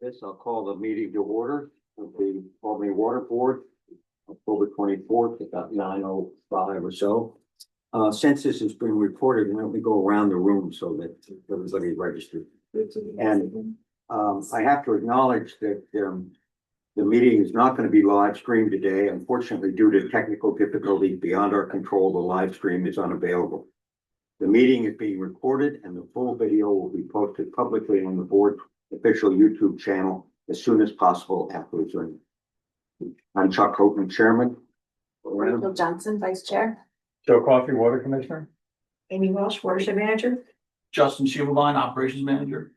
This, I'll call the meeting to order of the Albany Water Board, October 24th, about 9:05 or so. Since this has been recorded, why don't we go around the room so that everybody registered? And I have to acknowledge that the meeting is not going to be live streamed today. Unfortunately, due to technical difficulties beyond our control, the live stream is unavailable. The meeting is being recorded and the full video will be posted publicly on the board official YouTube channel as soon as possible after adjournment. I'm Chuck Holtman, Chairman. Rachel Johnson, Vice Chair. Joe Coffey, Water Commissioner. Amy Walsh, Watershed Manager. Justin Shieldline, Operations Manager.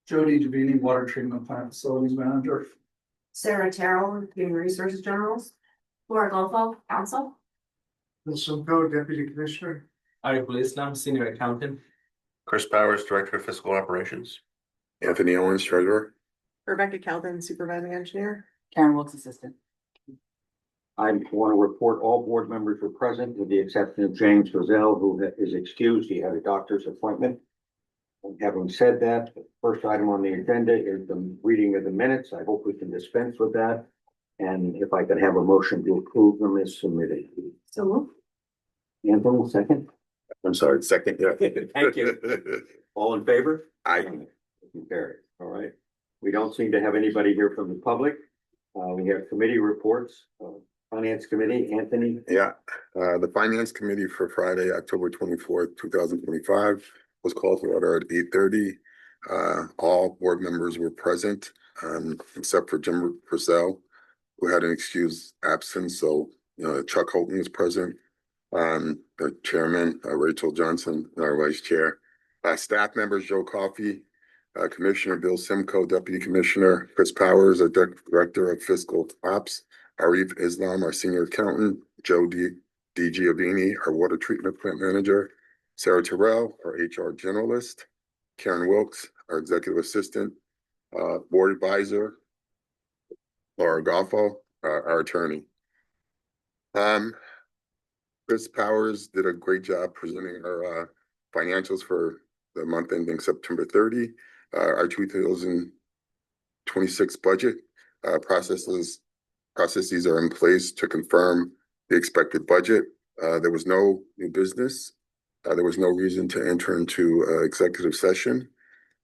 Jody Davini, Water Treatment Plant Facilities Manager. Sarah Terrell, Human Resources Generals. Laura Golfo, Council. Bill Simcoe, Deputy Commissioner. Ariful Islam, Senior Accountant. Chris Powers, Director of Fiscal Operations. Anthony Owens, Treasurer. Rebecca Calvin, Supervising Engineer. Karen Wilkes, Assistant. I want to report all board members were present with the exception of James Roselle, who is excused. He had a doctor's appointment. And having said that, the first item on the agenda is the reading of the minutes. I hope we can dispense with that. And if I could have a motion to approve them as submitted. So moved. Anthony, second. I'm sorry, second, yeah. Thank you. All in favor? Aye. Carry. All right. We don't seem to have anybody here from the public. We have committee reports. Finance Committee, Anthony. Yeah, the Finance Committee for Friday, October 24th, 2025 was called to order at 8:30. All board members were present, except for Jim Purcell, who had an excused absence. So, Chuck Holton is present. The chairman, Rachel Johnson, our vice chair. Staff members, Joe Coffey, Commissioner Bill Simcoe, Deputy Commissioner Chris Powers, our Director of Fiscal Ops, Arif Islam, our Senior Accountant, Joe D. Giovini, our Water Treatment Plant Manager, Sarah Terrell, our HR Generalist, Karen Wilkes, our Executive Assistant, Board Advisor, Laura Goffo, our Attorney. Chris Powers did a great job presenting our financials for the month ending September 30. Our 2026 budget processes are in place to confirm the expected budget. There was no new business. There was no reason to enter into executive session.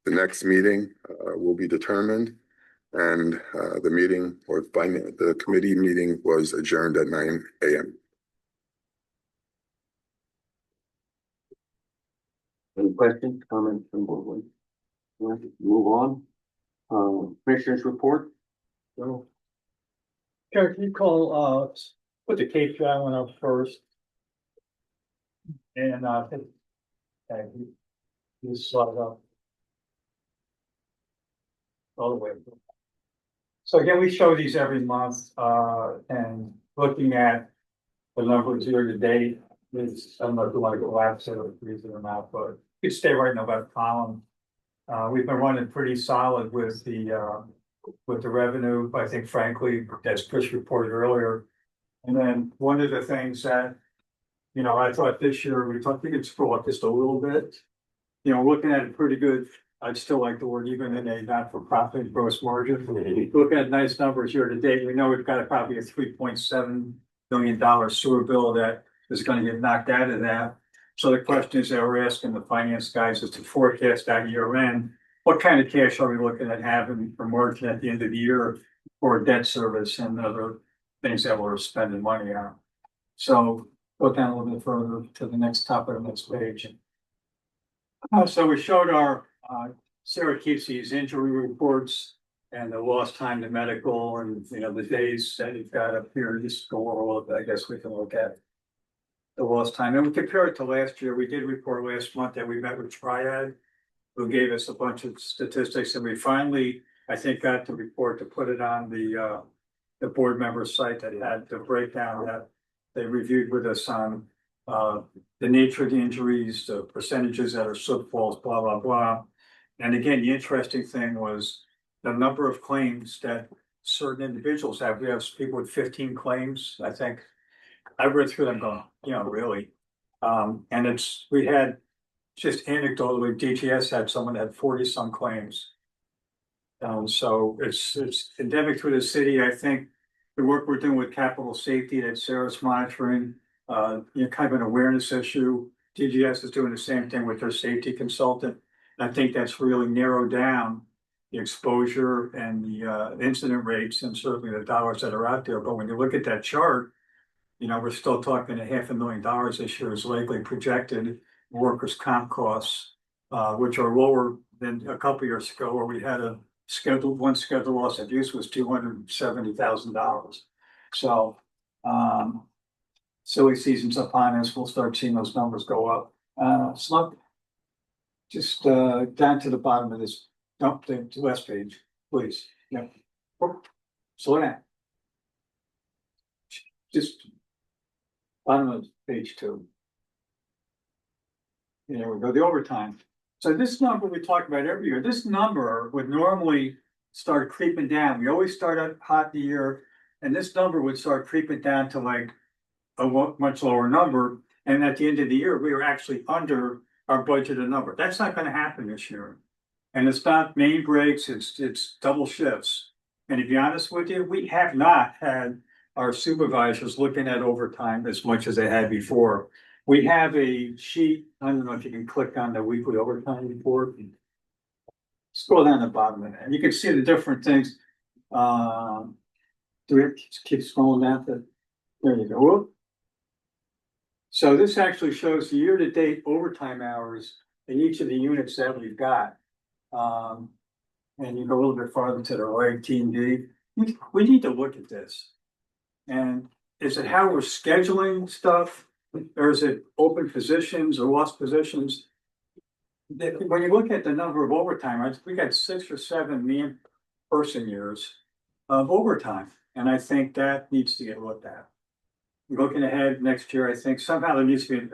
The next meeting will be determined, and the meeting or the committee meeting was adjourned at 9 a.m. Any questions, comments from board? Move on. Commissioners report. So, Eric, can you call, put the Cape Dry one up first? And, you slide up. All the way. So again, we show these every month, and looking at the numbers year to date, is, I don't know if you want to go lapse it or freeze it or not, but you could stay right in the left column. We've been running pretty solid with the revenue, I think frankly, as Chris reported earlier. And then one of the things that, I thought this year, we could scroll up just a little bit. Looking at it pretty good. I'd still like the word even in a not-for-profit gross margin. Looking at nice numbers year to date, we know we've got probably a $3.7 million sewer bill that is going to get knocked out of that. So the question is that we're asking the finance guys is to forecast that year end. What kind of cash are we looking at having for margin at the end of the year for debt service and other things that we're spending money on? So go down a little bit further to the next top of the next page. So we showed our Sarah keeps these injury reports and the lost time to medical and the days that you've got up here. Just go over a little bit. I guess we can look at the lost time. And we compare it to last year. We did report last month that we met with Triad, who gave us a bunch of statistics, and we finally, I think, got the report to put it on the board member site that had the breakdown that they reviewed with us on the nature of the injuries, the percentages that are slip falls, blah, blah, blah. And again, the interesting thing was the number of claims that certain individuals have. We have people with 15 claims, I think. I read through them going, really. And we had just anecdotally, DGS had someone that had 40-some claims. So it's endemic to the city. I think the work we're doing with capital safety that Sarah's monitoring, kind of an awareness issue. DGS is doing the same thing with their safety consultant. And I think that's really narrowed down the exposure and the incident rates and certainly the dollars that are out there. But when you look at that chart, we're still talking $500,000 this year is likely projected workers' comp costs, which are lower than a couple years ago where we had one scheduled loss of use was $270,000. So, silly season's upon us, we'll start seeing those numbers go up. Slug, just down to the bottom of this, dump the last page, please. Yeah. Slow down. Just bottom of page 2. There we go, the overtime. So this number we talk about every year, this number would normally start creeping down. We always start out hot in the year, and this number would start creeping down to like a much lower number. And at the end of the year, we were actually under our budgeted number. That's not going to happen this year. And it's not main breaks, it's double shifts. And to be honest with you, we have not had our supervisors looking at overtime as much as they had before. We have a sheet, I don't know if you can click on the weekly overtime report. Scroll down the bottom of it, and you can see the different things. Do we have to keep scrolling down to, there you go. Whoop. So this actually shows the year-to-date overtime hours in each of the units that we've got. And you go a little bit farther to the right, T&D. We need to look at this. And is it how we're scheduling stuff? Or is it open positions or lost positions? When you look at the number of overtime, we got 6 or 7 man-person years of overtime. And I think that needs to get looked at. Looking ahead next year, I think somehow there needs to be,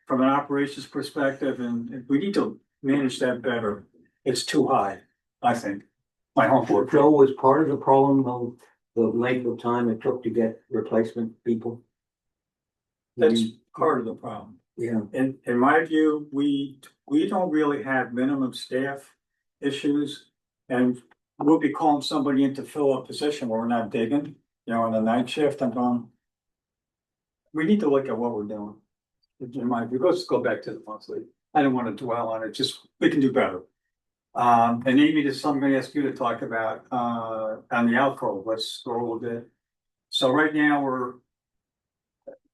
from an operations perspective, and we need to manage that better. It's too high, I think. My homework. Joe was part of the problem of the length of time it took to get replacement people. That's part of the problem. Yeah. In my view, we don't really have minimum staff issues. And we'll be calling somebody in to fill a position where we're not digging, on the night shift. We need to look at what we're doing. In my view, let's go back to the monthly. I don't want to dwell on it, just we can do better. And Amy, there's something I'm going to ask you to talk about on the alcohol. Let's scroll a little bit. So right now we're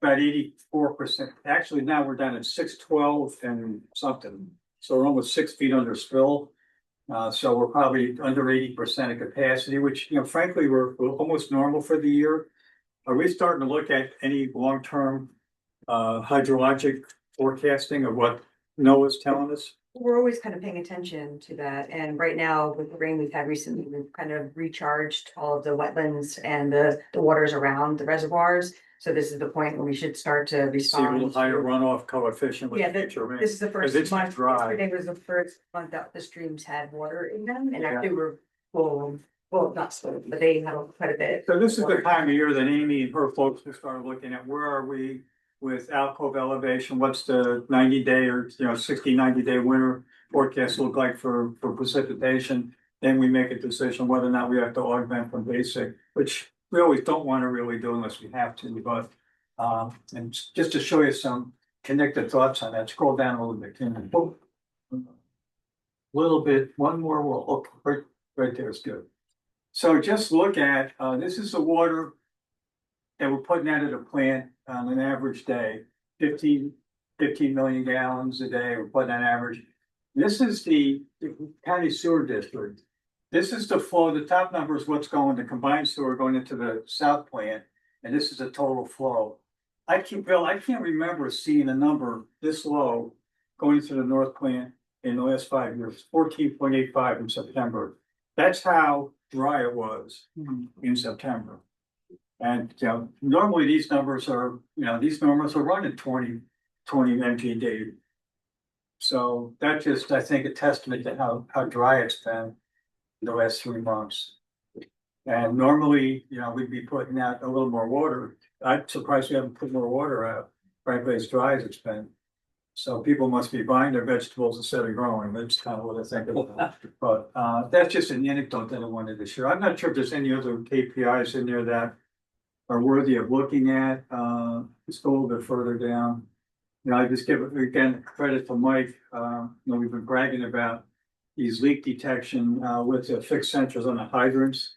about 84%. Actually, now we're down at 612 and something. So we're almost 6 feet under spill. So we're probably under 80% of capacity, which, frankly, we're almost normal for the year. Are we starting to look at any long-term hydrologic forecasting of what NOAA's telling us? We're always kind of paying attention to that. And right now, with the rain we've had recently, we've kind of recharged all of the wetlands and the waters around the reservoirs. So this is the point where we should start to See a respond. little higher runoff coefficient with Yeah, future rain. This is the 'Cause first it's month. dry. Yesterday was the first month that the streams had water in them, and Yeah. actually were full. Well, not full, but they had quite a bit. So this is the time of year that Amy and her folks will start looking at where are we with alcove elevation? What's the 90-day or 60, 90-day winter forecast look like for precipitation? Then we make a decision whether or not we have to augment from basic, which we always don't want to really do unless we have to. But and just to show you some connected thoughts on that, scroll down a little bit. Little bit, one more. Oh, right there is good. So just look at, this is the water that we're putting out of the plant on an average day, 15 million gallons a day, we're putting on average. This is the county sewer district. This is the flow, the top number is what's going, the combined sewer going into the south plant, and this is the total flow. Bill, I can't remember seeing a number this low going to the north plant in the last 5 years, 14.85 in September. That's how dry it was in September. And normally these numbers are, running 20 MGD. So that's just, I think, a testament to how dry it's been in the last 3 months. And normally, we'd be putting out a little more water. I'm surprised we haven't put more water out, frankly, as dry as it's been. So people must be buying their vegetables instead of growing. That's kind of what I think about. But that's just an anecdote that I wanted to share. I'm not sure if there's any other KPIs in there that are worthy of looking at. Let's go a little bit further down. You know, I just give again credit to Mike. We've been bragging about these leak detection with the fixed sensors on the hydrants.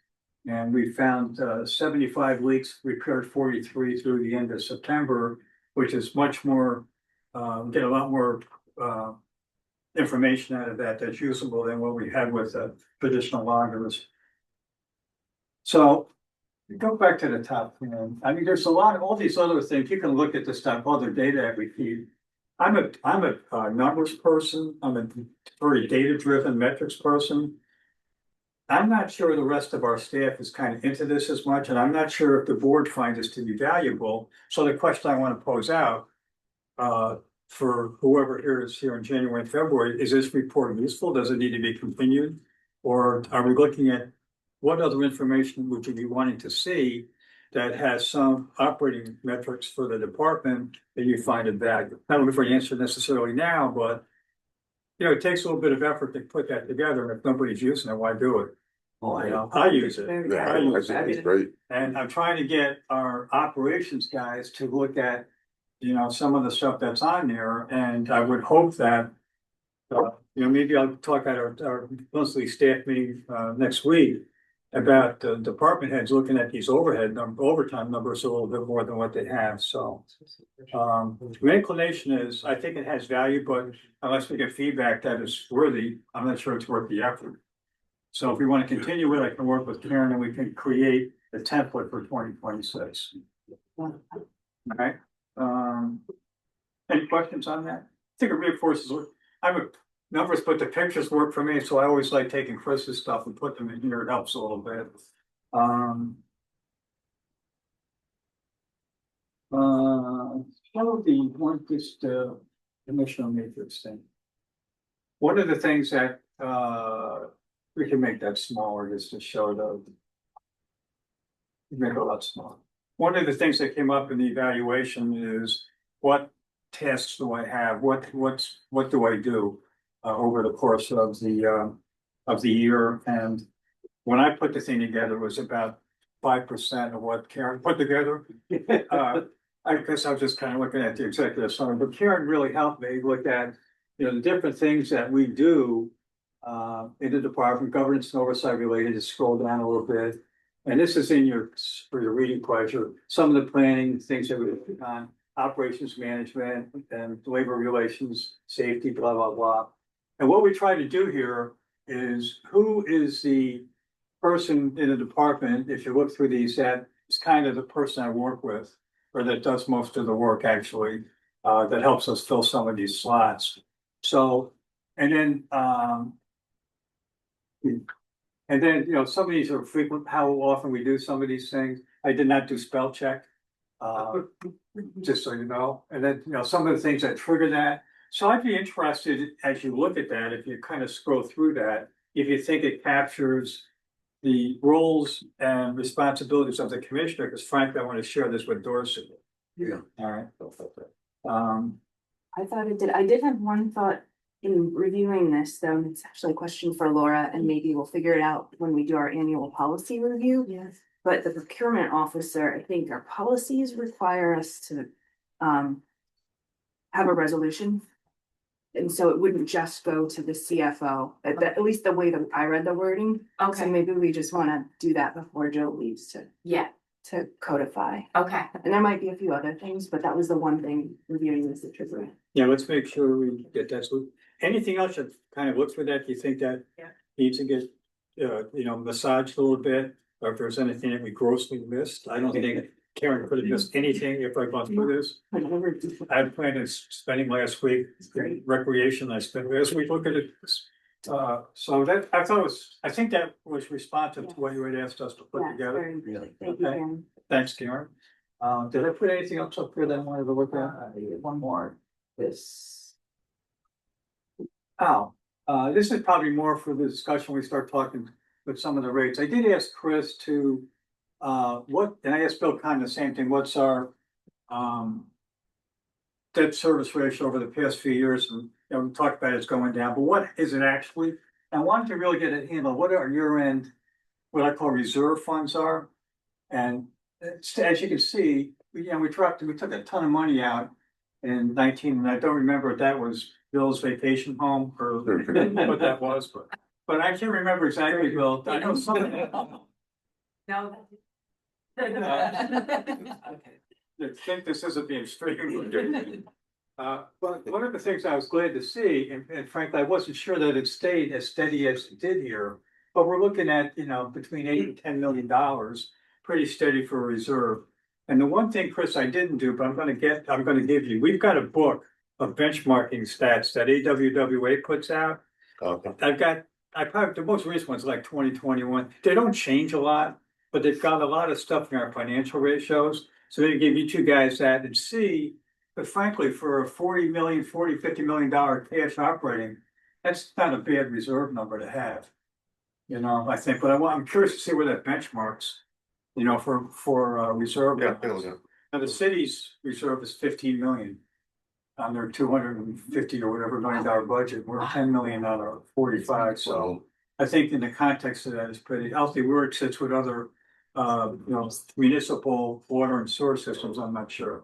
And we found 75 leaks, repaired 43 through the end of September, which is much more, get a lot more information out of that that's usable than what we had with traditional loggers. So go back to the top, I mean, there's a lot of all these other things. You can look at the stuff, other data that we feed. I'm a numbers person. I'm a very data-driven metrics person. I'm not sure the rest of our staff is kind of into this as much, and I'm not sure if the board finds this to be valuable. So the question I want to pose out for whoever here is here in January and February, is this report useful? Does it need to be continued? Or are we looking at what other information would you be wanting to see that has some operating metrics for the department that you find it valuable? Not looking for an answer necessarily now, but it takes a little bit of effort to put that together. And if nobody's using it, why do it? I use it. Yeah, I think it's great. And I'm trying to get our operations guys to look at, some of the stuff that's on there. And I would hope that, maybe I'll talk at our monthly staff meeting next week about the department heads looking at these overtime numbers a little bit more than what they have. So my inclination is, I think it has value, but unless we get feedback that is worthy, I'm not sure it's worth the effort. So if we want to continue it, I can work with Karen and we can create a template for 2026. All right. Any questions on that? I think it reinforces. I'm a numbers, but the pictures work for me, so I always like taking Chris's stuff and put them in here. It helps a little bit. Probably want this commissioner matrix thing. One of the things that we can make that smaller just to show make it a lot smaller. One of the things that came up in the evaluation is what tasks do I have? What do I do over the course of the year? And when I put the thing together, it was about 5% of what Karen put together. I guess I was just kind of looking at the executive summary, but Karen really helped me look at the different things that we do in the department, governance and oversight related. To scroll down a little bit, and this is for your reading pleasure. Some of the planning things that we've on operations management and labor relations, safety, blah blah blah. And what we try to do here is who is the person in the department, if you look through these, that is kind of the person I work with, or that does most of the work actually, that helps us fill some of these slots. So, and then some of these are frequent, how often we do some of these things. I did not do spell check, just so you know. And then, some of the things that trigger that. So I'd be interested as you look at that, if you kind of scroll through that, if you think it captures the roles and responsibilities of the commissioner, because frankly, I want to share this with Dorsey. Yeah. All right. I thought it did. I did have one thought in reviewing this, though, and it's actually a question for Laura, and maybe we'll figure it out when we do our annual policy review. Yes. But the procurement officer, I think our policies require us to have a resolution. And so it wouldn't just go to the CFO, at least the way that I read the wording. So Okay, maybe we just want to do that before Joe leaves to codify. okay. And there might be a few other things, but that was the one thing reviewing this that triggered it. Yeah, let's make sure we get that. So anything else that kind of looks for that, do you think that needs to get, massaged a little bit? Or if there's anything that we grossly missed? I don't think Karen could have missed anything if I gone through this. I had planned on spending last week, recreation, I spent last week looking at this. So that, I think that was responsive to what you had asked us to put Yeah, together. very interesting. Thank you, Okay. Karen. Thanks, Karen. Did I put anything else up here that I wanted to look at? One more, this. This is probably more for the discussion when we start talking with some of the rates. I did ask Chris to, and I asked Bill kind of the same thing, what's our, debt service ratio over the past few years, and, we talked about it's going down, but what is it actually? And I wanted to really get a handle, what our year-end, what I call reserve funds are. And as you can see, we took a ton of money out in 19, and I don't remember if that was Bill's vacation home or what that was, but I can't remember exactly, Bill. I know something. No. I think this isn't being straight. But one of the things I was glad to see, and frankly, I wasn't sure that it stayed as steady as it did here. But we're looking at, between $8 and $10 million, pretty steady for a reserve. And the one thing, Chris, I didn't do, but I'm gonna give you, we've got a book of benchmarking stats that AWWA puts out. Okay. The most recent one's like 2021. They don't change a lot, but they've got a lot of stuff in our financial ratios. So they give you two guys that and see, but frankly, for a $50 million cash operating, that's not a bad reserve number to have. I think, but I'm curious to see where that benchmarks, for reserve. Yeah. Now, the city's reserve is 15 million on their 250 or whatever $1 million budget. We're 10 million on our 45. So I think in the context of that is pretty healthy. Where it sits with other, municipal water and sewer systems, I'm not sure.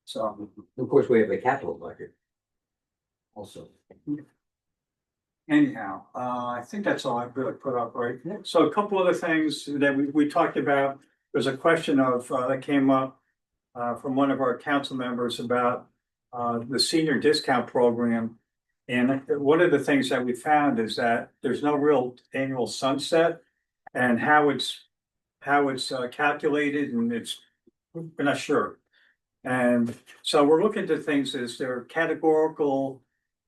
So Of course, we have a capital budget. Also. anyhow, I think that's all I've really put up, right? So a couple other things that we talked about. There's a question that came up from one of our council members about the senior discount program. And one of the things that we found is that there's no real annual sunset, and how it's calculated, and we're not sure. And so we're looking to things as there are categorical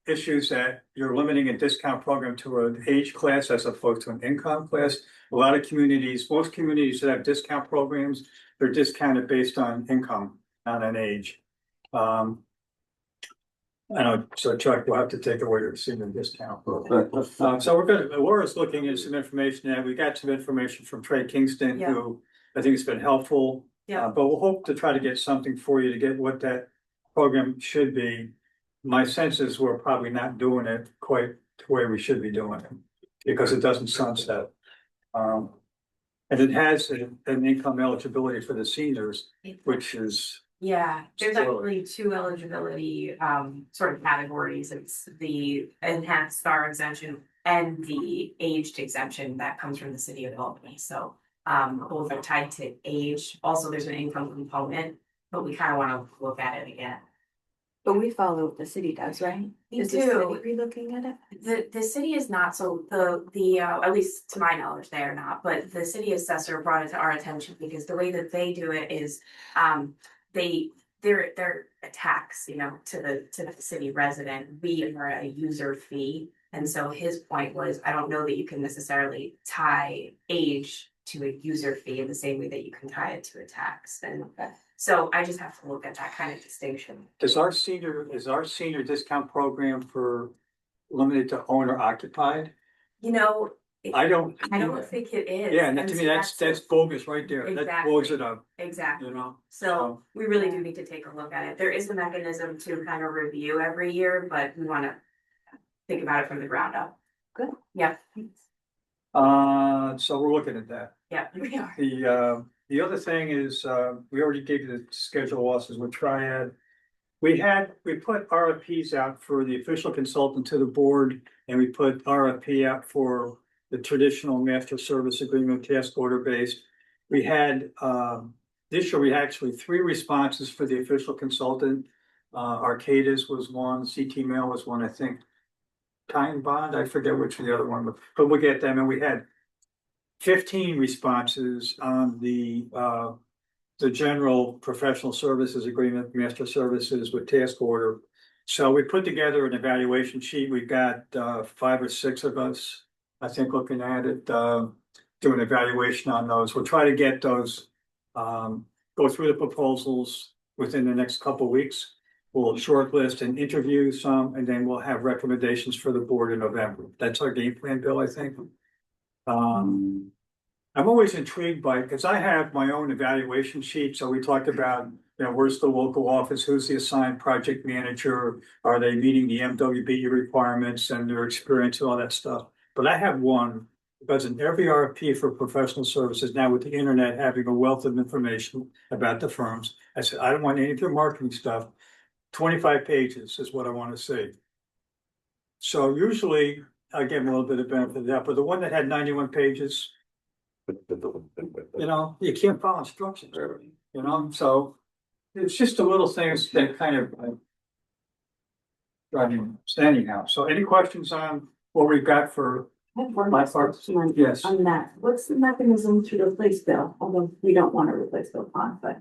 issues that you're limiting a discount program to an age class as opposed to an income class. A lot of communities, most communities that have discount programs, they're discounted based on income, not on age. I know, so Chuck, we'll have to take away your senior discount. So Laura's looking at some information, and we got some information from Trey Kingston, Yeah. who I think has been helpful. Yeah. But we'll hope to try to get something for you to get what that program should be. My sense is we're probably not doing it quite the way we should be doing it, because it doesn't sunset. And it has an income eligibility for the seniors, which is. Yeah, there's So- actually two eligibility sort of categories. It's the enhanced star exemption and the aged exemption that comes from the city of Albany. So both are tied to age. Also, there's an income component, but we kind of want to look at it again. But we follow what the city does, right? We Is the do. city relooking at it? The city is not, so the at least to my knowledge, they are not, but the city assessor brought it to our attention because the way that they do it is they're a tax, to the city resident. We are a user fee. And so his point was, I don't know that you can necessarily tie age to a user fee in the same way that you can tie it to a tax. And so I just have to look at that kind of distinction. Is our senior discount program limited to owner occupied? I don't think it is. Yeah, and And to so me, that's bogus right there. That Exactly. blows it up, Exactly. So So we really do need to take a look at it. There is a mechanism to kind of review every year, but we want to think about it from the ground up. Good. Yeah. so we're looking at that. Yeah, we are. The other thing is, we already gave you the schedule losses with Triad. We put RFPs out for the official consultant to the board, and we put RFP out for the traditional master service agreement task order based. We had, this year, we had actually 3 responses for the official consultant. Arcadis was one, CT Mail was one, I think. Time Bond, I forget which of the other one, but we'll get them, and we had 15 responses on the general professional services agreement, master services with task order. So we put together an evaluation sheet. We've got 5 or 6 of us, I think, looking at it, do an evaluation on those. We'll try to get those, go through the proposals within the next couple of weeks. We'll shortlist and interview some, and then we'll have recommendations for the board in November. That's our game plan, Bill, I think. I'm always intrigued by, because I have my own evaluation sheet. So we talked about You know, where's the local office? Who's the assigned project manager? Are they meeting the MWB requirements and their experience and all that stuff? But I have one, because in every RFP for professional services now with the internet having a wealth of information about the firms, I said, I don't want any of your marketing stuff. 25 pages is what I want to see. So usually I give them a little bit of benefit of that, but the one that had 91 pages, you know, you can't follow instructions, you know, so it's just the little things that kind of drive me anyhow. So any questions on what we've got for my part? Yes. On that, what's the mechanism to replace Bill? Although we don't want to replace Bill Pond, but.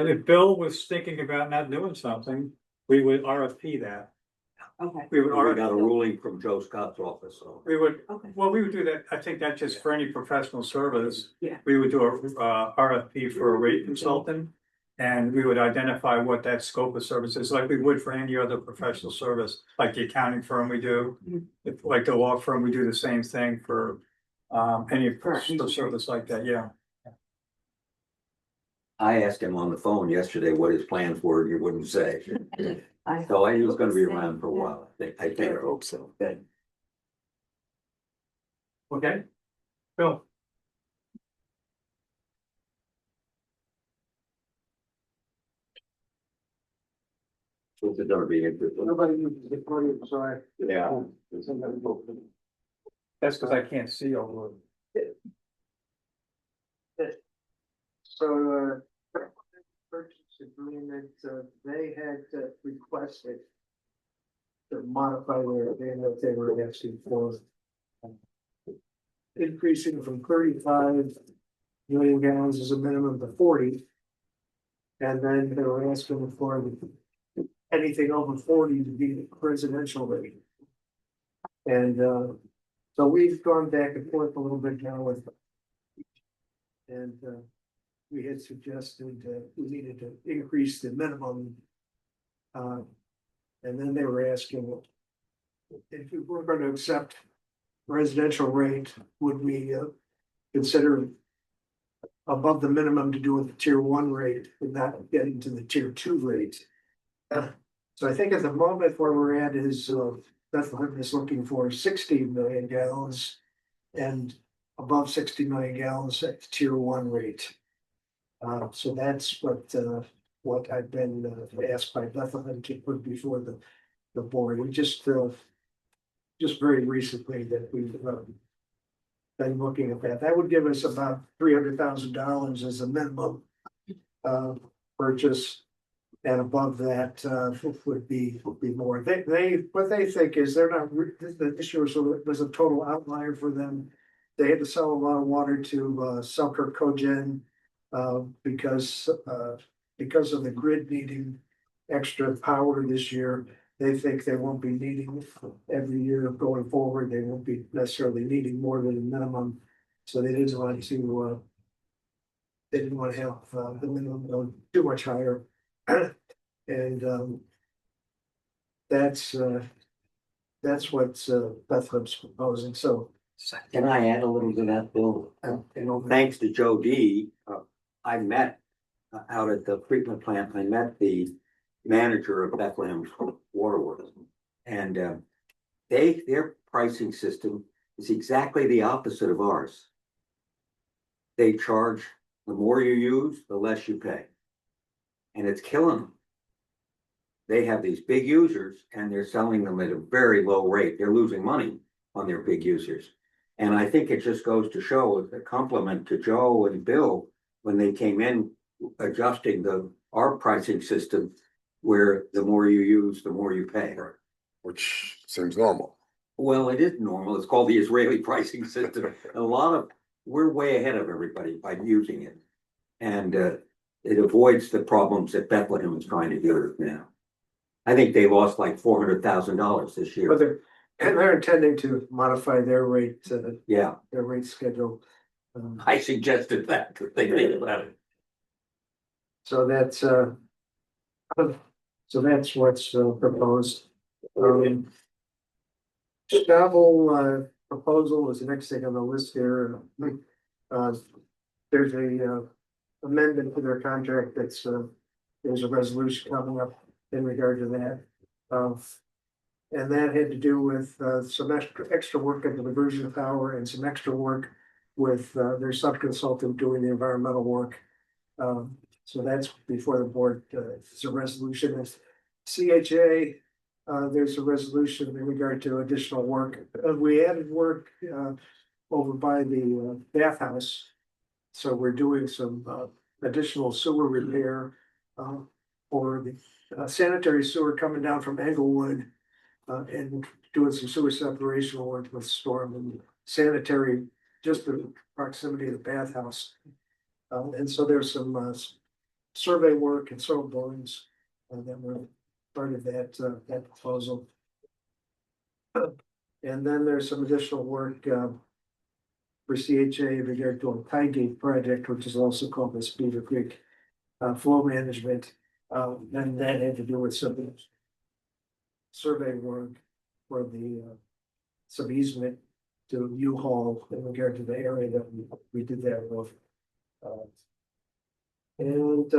If Bill was thinking about not doing something, we would RFP that. Okay. We would We got a RFP. ruling from Joe Scott's office, so. We would, Okay. well, we would do that. I think that's just for any professional service. Yeah. We would do a RFP for a rate consultant. And we would identify what that scope of service is, like we would for any other professional service, like the accounting firm we do. Mhm. If, like the law firm, we do the same thing for any For professional service like that, yeah. I asked him on the phone yesterday what his plans were, he wouldn't say. So he was gonna be around for a while, I think. I hope so. Good. Okay. Bill. What's it gonna be interesting? Nobody uses the podium, sorry. Yeah. That's because I can't see over it. So, purchase agreement, they had requested to modify what they were asking for. Increasing from 35 million gallons as a minimum to 40. And then they were asking for anything over 40 to be the residential rate. And, so we've gone back and forth a little bit now with. And, we had suggested we needed to increase the minimum. And then they were asking if we were going to accept residential rate, would we consider above the minimum to do with the tier 1 rate and not getting to the tier 2 rate? So I think at the moment where we're at is Bethlehem is looking for 60 million gallons and above 60 million gallons at the tier 1 rate. So that's what I've been asked by Bethlehem to put before the board. We just very recently that we've been looking at that. That would give us about $300,000 as a minimum purchase. And above that would be more. What they think is they're not, this year was a total outlier for them. They had to sell a lot of water to Selkirk Cogen. Because of the grid needing extra power this year, they think they won't be needing every year going forward. They won't be necessarily needing more than a minimum. So they didn't want to. They didn't want to have the minimum go too much higher, and that's what Bethlehem's proposing. So. Can I add a little to that, Bill? Thanks to Joe D, I met out at the treatment plant, I met the manager of Bethlehem Waterworks. And their pricing system is exactly the opposite of ours. They charge, the more you use, the less you pay. And it's killing them. They have these big users and they're selling them at a very low rate. They're losing money on their big users. And I think it just goes to show as a compliment to Joe and Bill when they came in adjusting our pricing system, where the more you use, the more you pay. Which seems normal. Well, it is normal. It's called the Israeli pricing system. We're way ahead of everybody by using it. And it avoids the problems that Bethlehem is trying to do now. I think they lost like $400,000 this year. But they're intending to modify their rate, Yeah, their rate schedule. I suggested that to think about it. So that's what's proposed. Travel proposal is the next thing on the list here. There's a amendment to their contract that's, there's a resolution coming up in regard to that. And that had to do with, some extra work at the diversion power and some extra work with, their subconsultant doing the environmental work. So that's before the board, it's a resolution. It's CHA, there's a resolution in regard to additional work. We added work, over by the bathhouse. So we're doing some additional sewer repair for the sanitary sewer coming down from Englewood and doing some sewer separation work with storm and sanitary, just the proximity of the bathhouse. And so there's some survey work and soil borings that were part of that proposal. And then there's some additional work for CHA in regard to a Tygate project, which is also called the Beaver Creek flow management. And that had to do with some survey work for the some easement to U-Haul in regard to the area that we did that with. And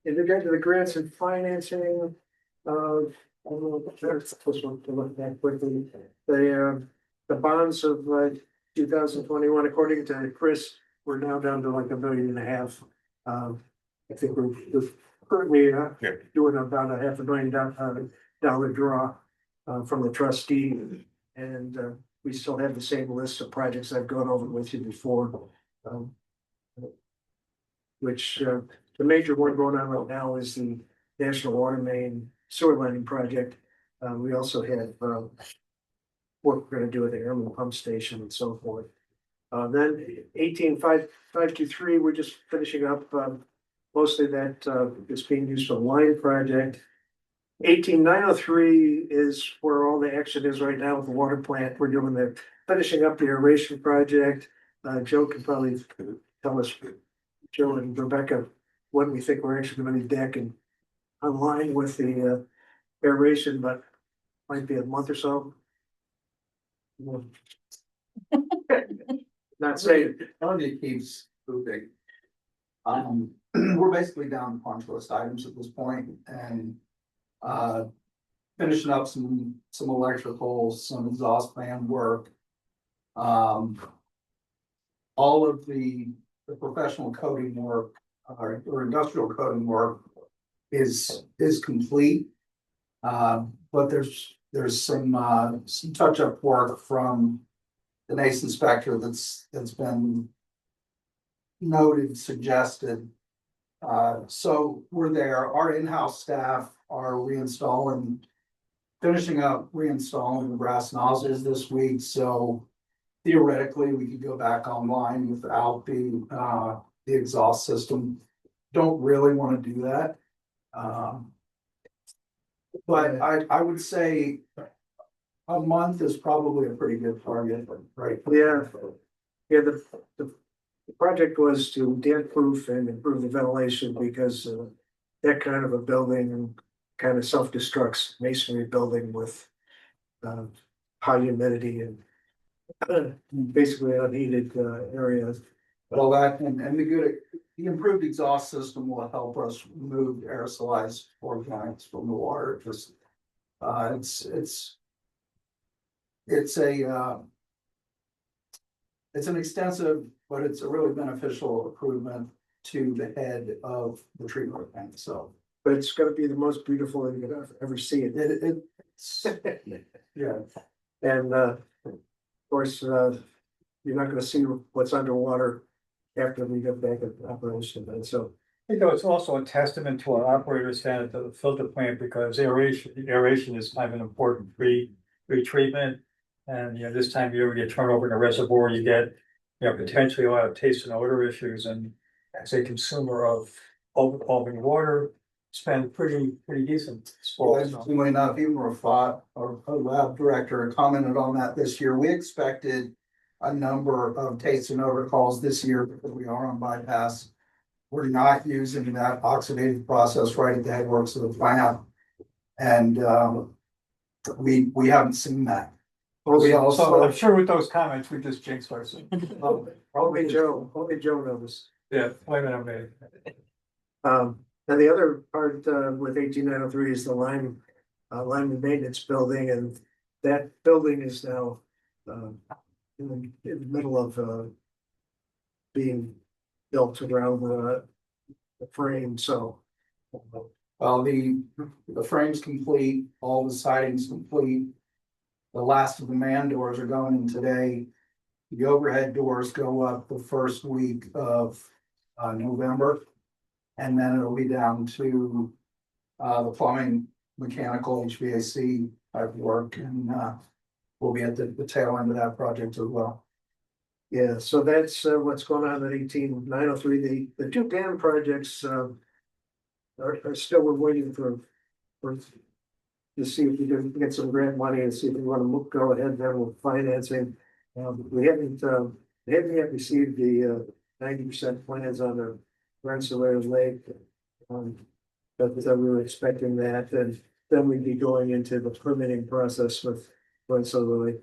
in regard to the grants and financing, I don't know if that's supposed to look back quickly. The bonds of 2021, according to Chris, we're now down to like $1.5 million. I think we're currently doing about $500,000 draw from the trustee, and we still have the same list of projects I've gone over with you before. Which the major one going on right now is the National Water Main Sewer Lining Project. We also have work we're gonna do at the Airman Pump Station and so forth. Then 18.523, we're just finishing up mostly that is being used for the line project. 18.903 is where all the action is right now with the water plant. We're doing the finishing up the aeration project. Joe can probably tell us, Joe and Rebecca, when we think we're actually gonna be back and online with the aeration, but might be a month or so. Not saying. It keeps moving. We're basically down to punch list items at this point and finishing up some electrical, some exhaust fan work. All of the professional coding work or industrial coding work is complete. But there's some touch-up work from the NACE inspector that's been noted, suggested. So we're there. Our in-house staff are finishing up reinstalling the brass nozzles this week. So theoretically, we could go back online without the exhaust system. Don't really want to do that. But I would say a month is probably a pretty good target, right? Yeah, the project was to damp-proof and improve the ventilation because that kind of a building kind of self-destructs masonry building with high humidity and basically unheated areas. Well, that and the improved exhaust system will help us remove aerosolized organics from the water. Just it's an extensive, but it's a really beneficial improvement to the head of the treatment plant. So, but it's gonna be the most beautiful thing you've ever seen. Yeah. And of course, you're not gonna see what's underwater after we get back at operation. And so I think it's also a testament to our operators down at the filter plant because aeration is kind of an important pre-treatment. And this time of year, when you turn over in a reservoir, you get potentially a lot of taste and odor issues. And as a consumer of overwhelming water, spend pretty decent. Interestingly enough, even Rafat, our lab director, commented on that this year. We expected a number of taste and odor calls this year because we are on bypass. We're not using that oxidative process right at the headworks of the plant, and we haven't seen that. So I'm sure with those comments, we just jinxed ourselves. only Joe knows. Yeah, wait a minute, I'm ready. And the other part, with 18903 is the lineman maintenance building, and that building is now, in the middle of, being built around the frame, so. Well, the frame's complete, all the siding's complete. The last of the man doors are going in today. The overhead doors go up the first week of November. And then it'll be down to the plumbing, mechanical, HVAC type work, and we'll be at the tail end of that project as well. Yeah, so that's what's going on at 18903. The two dam projects are still, we're waiting for to see if we can get some grant money and see if we want to go ahead then with financing. We haven't yet received the 90% plans on the Rensselaer Lake. But we were expecting that, and then we'd be going into the permitting process with Rensselaer Lake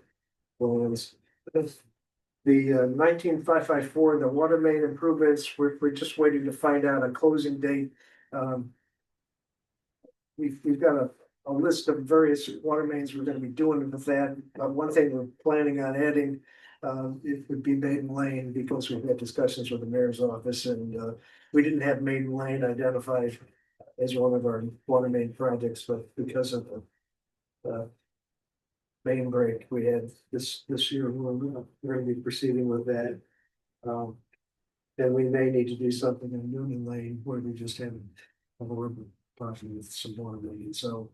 plans. The 19554, the water main improvements, we're just waiting to find out a closing date. We've got a list of various water mains we're gonna be doing with that. One thing we're planning on adding, it would be Maiden Lane, because we've had discussions with the mayor's office, and we didn't have Maiden Lane identified as one of our water main projects, but because of the main break we had this year, we're gonna be proceeding with that. And we may need to do something in Newman Lane where we just haven't have a little bit possibly with some water main, so.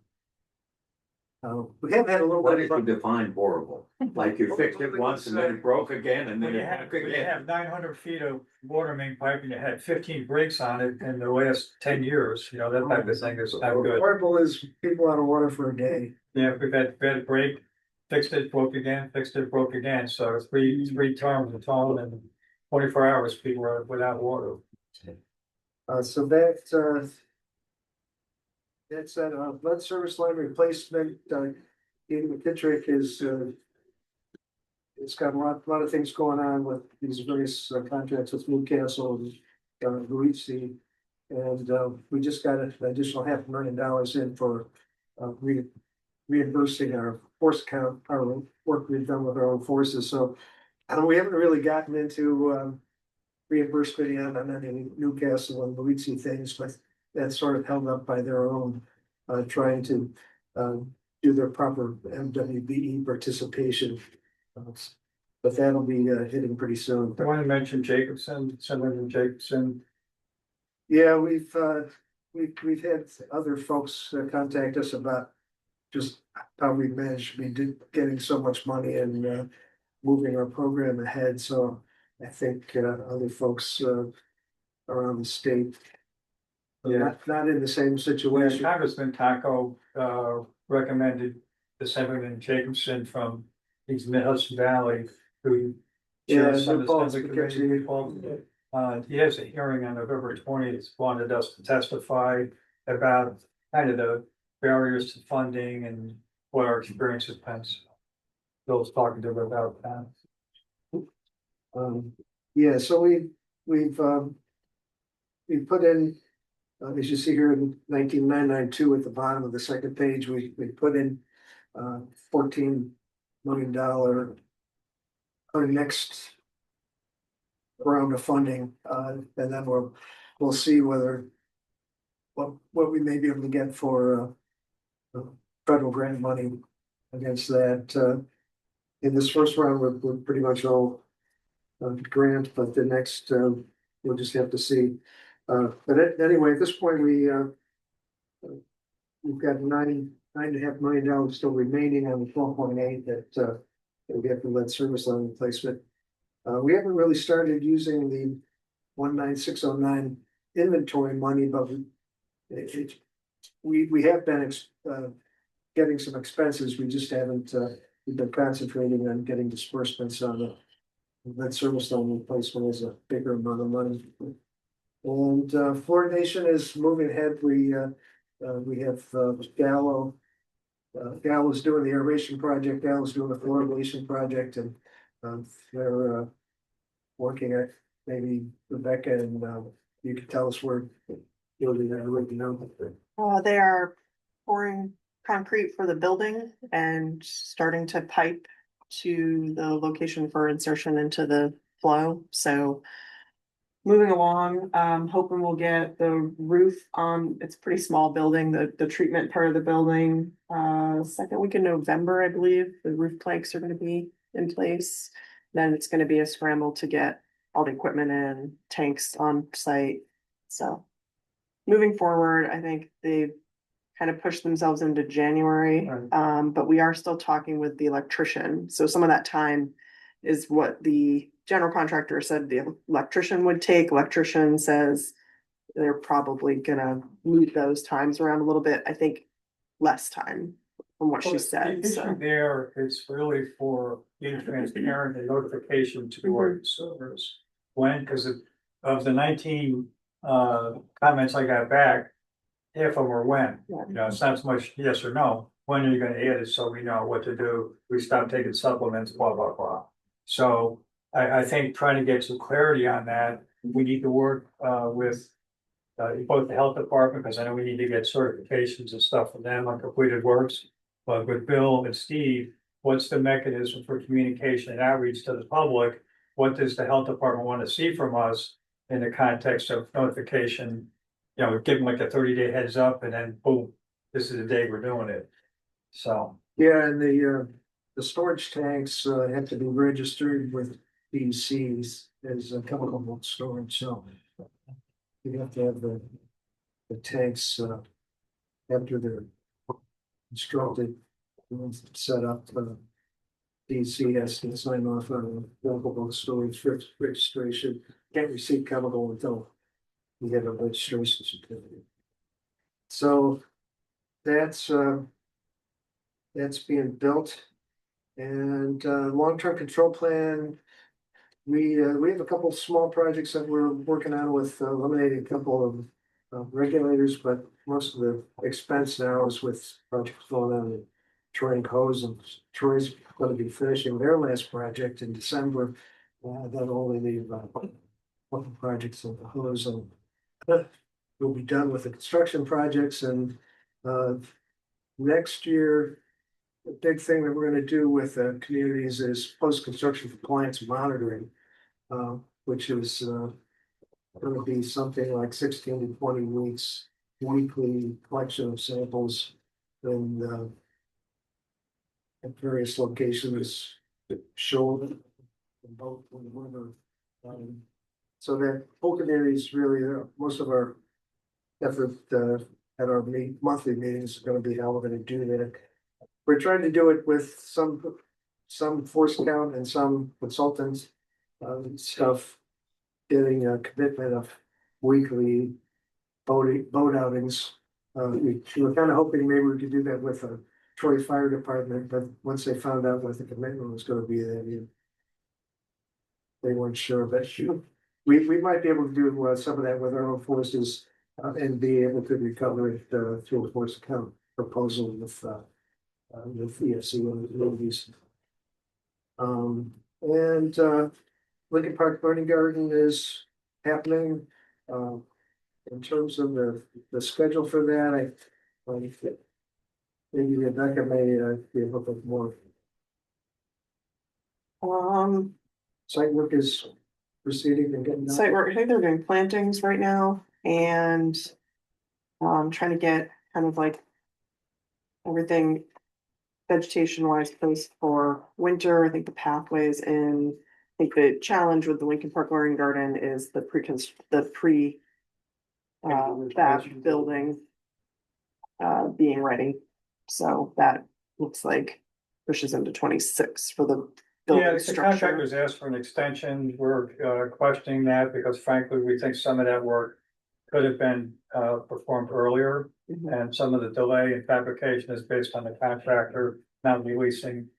We have had a little What bit did you of. define horrible? Like you fixed it once and then it broke again and then When you it have, broke when you again. have 900 feet of water main pipe and you had 15 breaks on it in the last 10 years, you know, that type of thing is not good. Horrible is people out of water for a day. Yeah, we've had a break, fixed it, broke again, fixed it, broke again, so three times in total and 24 hours people are without water. So that's that, lead service line replacement, Ian McKittrick is, it's got a lot of things going on with these various contracts with Newcastle and, Luigi. And, we just got an additional $500,000 in for, reimbursing our force account, our work we've done with our own forces, so. We haven't really gotten into, reimbursement yet on any Newcastle and Luigi things, but that's sort of held up by their own, trying to, do their proper MWBE participation. But that'll be hitting pretty soon. I want to mention Jacobson, Senator Jacobson. Yeah, we've had other folks contact us about just how we managed to be getting so much money and moving our program ahead. So I think other folks around the state are not in the same situation. Congressman Taco recommended the Senator Jacobson from East Hudson Valley who chairs some of the Assembly Committee. He has a hearing on November 20th, wanted us to testify about kind of the barriers to funding and what our experience has been. So Bill's talking to him about that. Yeah, so we've put in, as you see here in 19992 at the bottom of the second page, we put in $14 million. Our next round of funding, and then we'll see whether what we may be able to get for federal grant money against that. In this first round, we're pretty much all grant, but the next we'll just have to see. But anyway, at this point, we've got $9.5 million still remaining on the 12.8 that we have the lead service line replacement. We haven't really started using the 19609 inventory money, but we have been getting some expenses. We just haven't. We've been concentrating on getting disbursements on the lead service line replacement is a bigger amount of money. And fluoridation is moving ahead. We have Gallo. Gallo's doing the aeration project. Gallo's doing the fluoridation project, and they're working maybe Rebecca and, you can tell us where. Building that, would know. They are pouring concrete for the building and starting to pipe to the location for insertion into the flow, so. Moving along, hoping we'll get the roof on, it's a pretty small building, the treatment part of the building. Second week in November, I believe, the roof planks are gonna be in place. Then it's gonna be a scramble to get all the equipment in, tanks on site, so. Moving forward, I think they've kind of pushed themselves into January, Right. but we are still talking with the electrician, so some of that time is what the general contractor said the electrician would take. Electrician says they're probably gonna move those times around a little bit, I think less time from what she Well, said, the so. issue there is really for being transparent and notification to our consumers. When, because of the 19 comments I got back, half of them were when. Yeah. You know, it's not so much yes or no. When are you gonna add it so we know what to do? We stop taking supplements, blah, blah, blah. So I think trying to get some clarity on that, we need to work with both the health department, because I know we need to get certifications and stuff from them on completed works. But with Bill and Steve, what's the mechanism for communication and outreach to the public? What does the health department want to see from us in the context of notification? You know, give them like a 30-day heads up and then boom, this is the day we're doing it. So, Yeah, and the storage tanks, have to be registered with DCs as a chemical storage, so. You have to have the tanks, after they're constructed, set up, DC has to sign off on a chemical storage registration. Can't receive chemical until you get a registration certificate. So that's being built. And long-term control plan, we have a couple of small projects that we're working on with eliminating a couple of regulators, but most of the expense now is with projects going on in Troy and Coes, and Troy's gonna be finishing their last project in December. That'll only leave one projects of the hose, and we'll be done with the construction projects, and next year, the big thing that we're gonna do with communities is post-construction compliance monitoring. Which is gonna be something like 16 to 20 weeks, weekly collection of samples. And at various locations shown in both in the river. So that whole community is really, most of our effort at our monthly meetings is gonna be how we're gonna do that. We're trying to do it with some force count and some consultants, stuff. Getting a commitment of weekly boat outings. We were kind of hoping maybe we could do that with a Troy Fire Department, but once they found out what the commitment was gonna be, they weren't sure, but we might be able to do some of that with our own forces, and be able to recover it through a force account proposal with ESC and the movies. And Lincoln Park Burning Garden is happening. In terms of the schedule for that, maybe Rebecca may be a little bit more. Site work is proceeding and getting done. Site work, I think they're doing plantings right now and trying to get kind of like everything vegetation wise placed for winter. I think the pathways in, I think the challenge with the Lincoln Park Learning Garden is the that building being ready. So that looks like pushes into 26 for the yeah, building the structure. contractors asked for an extension. We're questioning that because frankly, we think some of that work could have been performed earlier. Mhm. And some of the delay in fabrication is based on the contractor not releasing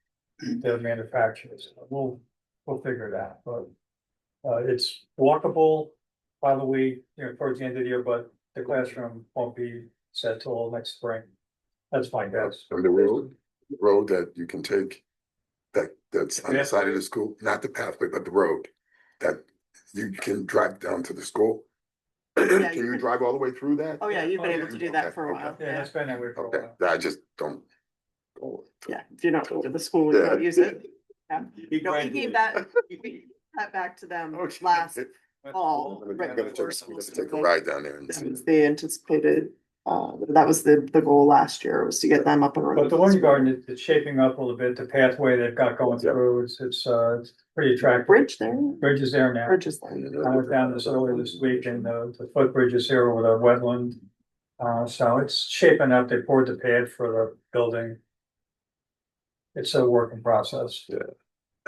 the manufacturers. We'll figure it out, but it's walkable probably, towards the end of the year, but the classroom won't be set till next spring. That's my guess. And the road that you can take, that's on the side of the school, not the pathway, but the road. That You can drive down to the school? Yeah, Can you you can- drive all the way through that? Oh, yeah, you've been Oh, able to do that for a while. Yeah, that's been that way for a Okay, while. I just don't. Yeah, if you don't go to the school, you Yeah. don't use it. Yeah. He No, we granted gave it. that, we gave that back to them Okay. last I'm fall. gonna right before school take a started. ride down there and That see. was the anticipated, that was the goal last year, was to get them up and running. But the Winter Garden, it's shaping up a little bit, the pathway they've got going Yeah. through, it's pretty attractive. Bridge there, Bridge is there now. bridge is there. I went down this earlier this week and the footbridge is here with a wetland. So it's shaping up. They poured the pad for the building. It's a working process.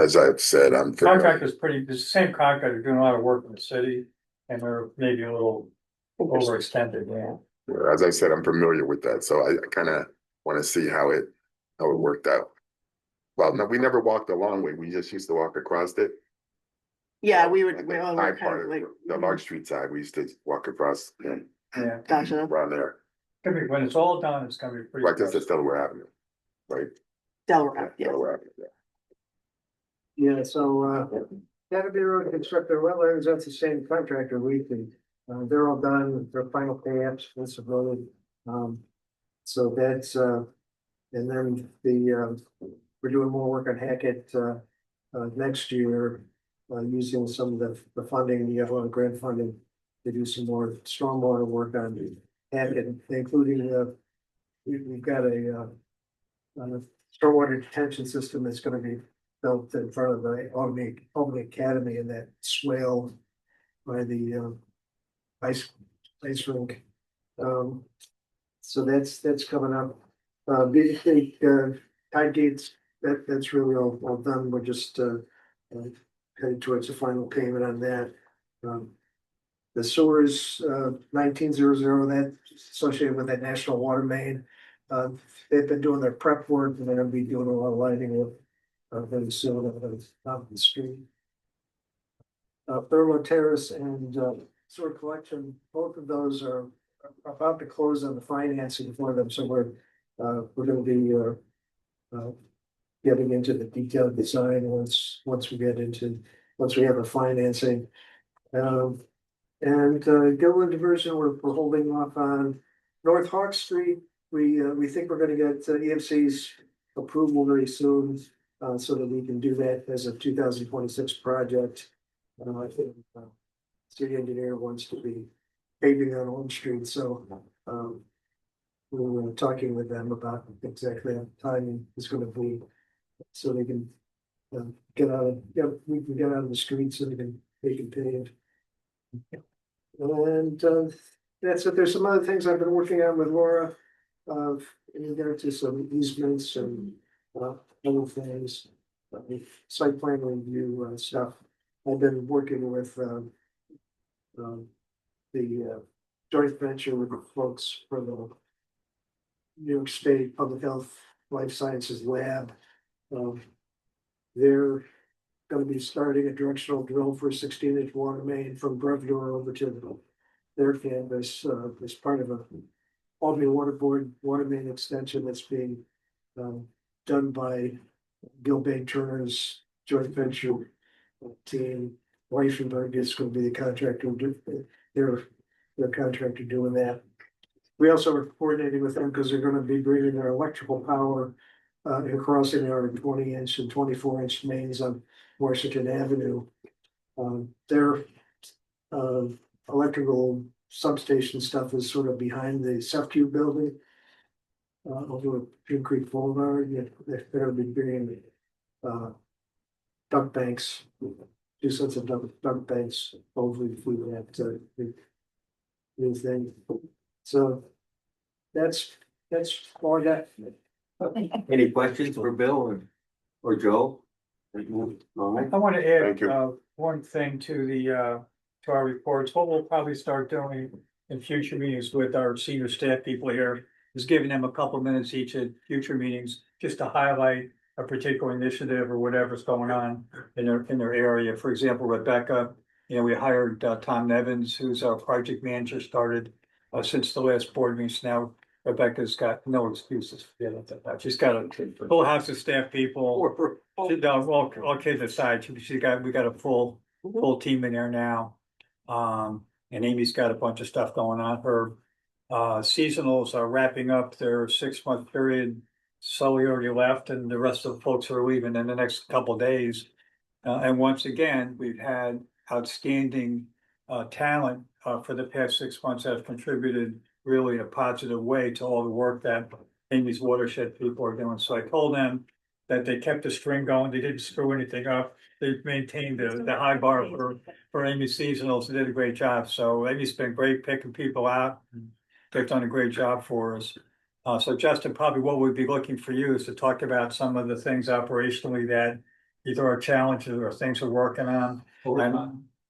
As I've said, I'm. Contractor's pretty, it's the same contractor doing a lot of work in the city and they're maybe a little overextended, yeah. As I said, I'm familiar with that, so I kind of want to see how it worked out. Well, no, we never walked the long way. We just used to walk across it. Yeah, we Like would, the we all side were kind part of of like. the Large Street side, we used to walk across Yeah. Gotcha. around there. Could be, when it's all done, it's gonna be pretty. Right, that's Delaware Avenue, right? Delaware, yeah. Delaware Avenue, yeah. Yeah, so, Canterbury Road constructed wetlands, that's the same contractor we can, they're all done, their final pay apps been submitted. So that's, and then we're doing more work on Hackett, next year. Using some of the funding, the Evelyn grant funding, to do some more stormwater work on Hackett, including, we've got a stormwater detention system that's gonna be built in front of the Albany Academy in that swale by the ice rink. So that's coming up. Big tide gates, that's really all done. We're just headed towards the final payment on that. The sewers 1900, that's associated with that national water main. They've been doing their prep work and they're gonna be doing a lot of lighting work very soon on the street. Thurlow Terrace and sewer collection, both of those are about to close on the financing for them, so we're gonna be getting into the detailed design once we have the financing. And Gilman diversion, we're holding off on North Hawk Street. We think we're gonna get EFC's approval very soon, so that we can do that as a 2026 project. I think city engineer wants to be paving on Elm Street, so we were talking with them about exactly what timing is gonna be. So they can get out of, we can get out of the streets and they can pave. And that's it. There's some other things I've been working on with Laura. In regard to some easements and other things, site plan review stuff. I've been working with the joint venture with the folks for the New York State Public Health Life Sciences Lab. They're gonna be starting a directional drill for a 16-inch water main from Brevedore over to their campus, as part of a Albany Water Board water main extension that's being done by Gilbane Turner's joint venture team. Weissenberg is going to be the contractor, their contractor doing that. We also are coordinating with them because they're going to be bringing their electrical power and crossing our 20-inch and 24-inch mains on Washington Avenue. Their electrical substation stuff is sort of behind the Sefcu building. Over at June Creek Boulevard, they're gonna be bringing duct banks, 2 sets of duct banks, hopefully through that new thing. So that's all I got. Any questions for Bill or Joe? All right. I want to Thank add you. one thing to to our reports. What we'll probably start doing in future meetings with our senior staff people here is giving them a couple minutes each at future meetings, just to highlight a particular initiative or whatever's going on in their area. For example, Rebecca, we hired Tom Nevins, who's our project manager, started since the last board meeting. So now Rebecca's got no excuses. She's got a full house of staff people. No, all kidding aside, we got a full full team in there now. And Amy's got a bunch of stuff going on. Her seasonals are wrapping up their 6-month period. Sully already left and the rest of the folks are leaving in the next couple of days. And once again, we've had outstanding talent for the past 6 months that have contributed really in a positive way to all the work that Amy's watershed people are doing. So I told them that they kept the string going. They didn't screw anything up. They maintained the high bar for Amy's seasonals. They did a great job. So Amy's been great picking people out. They've done a great job for us. So Justin, probably what we'd be looking for you is to talk about some of the things operationally that either are challenges or things we're working on.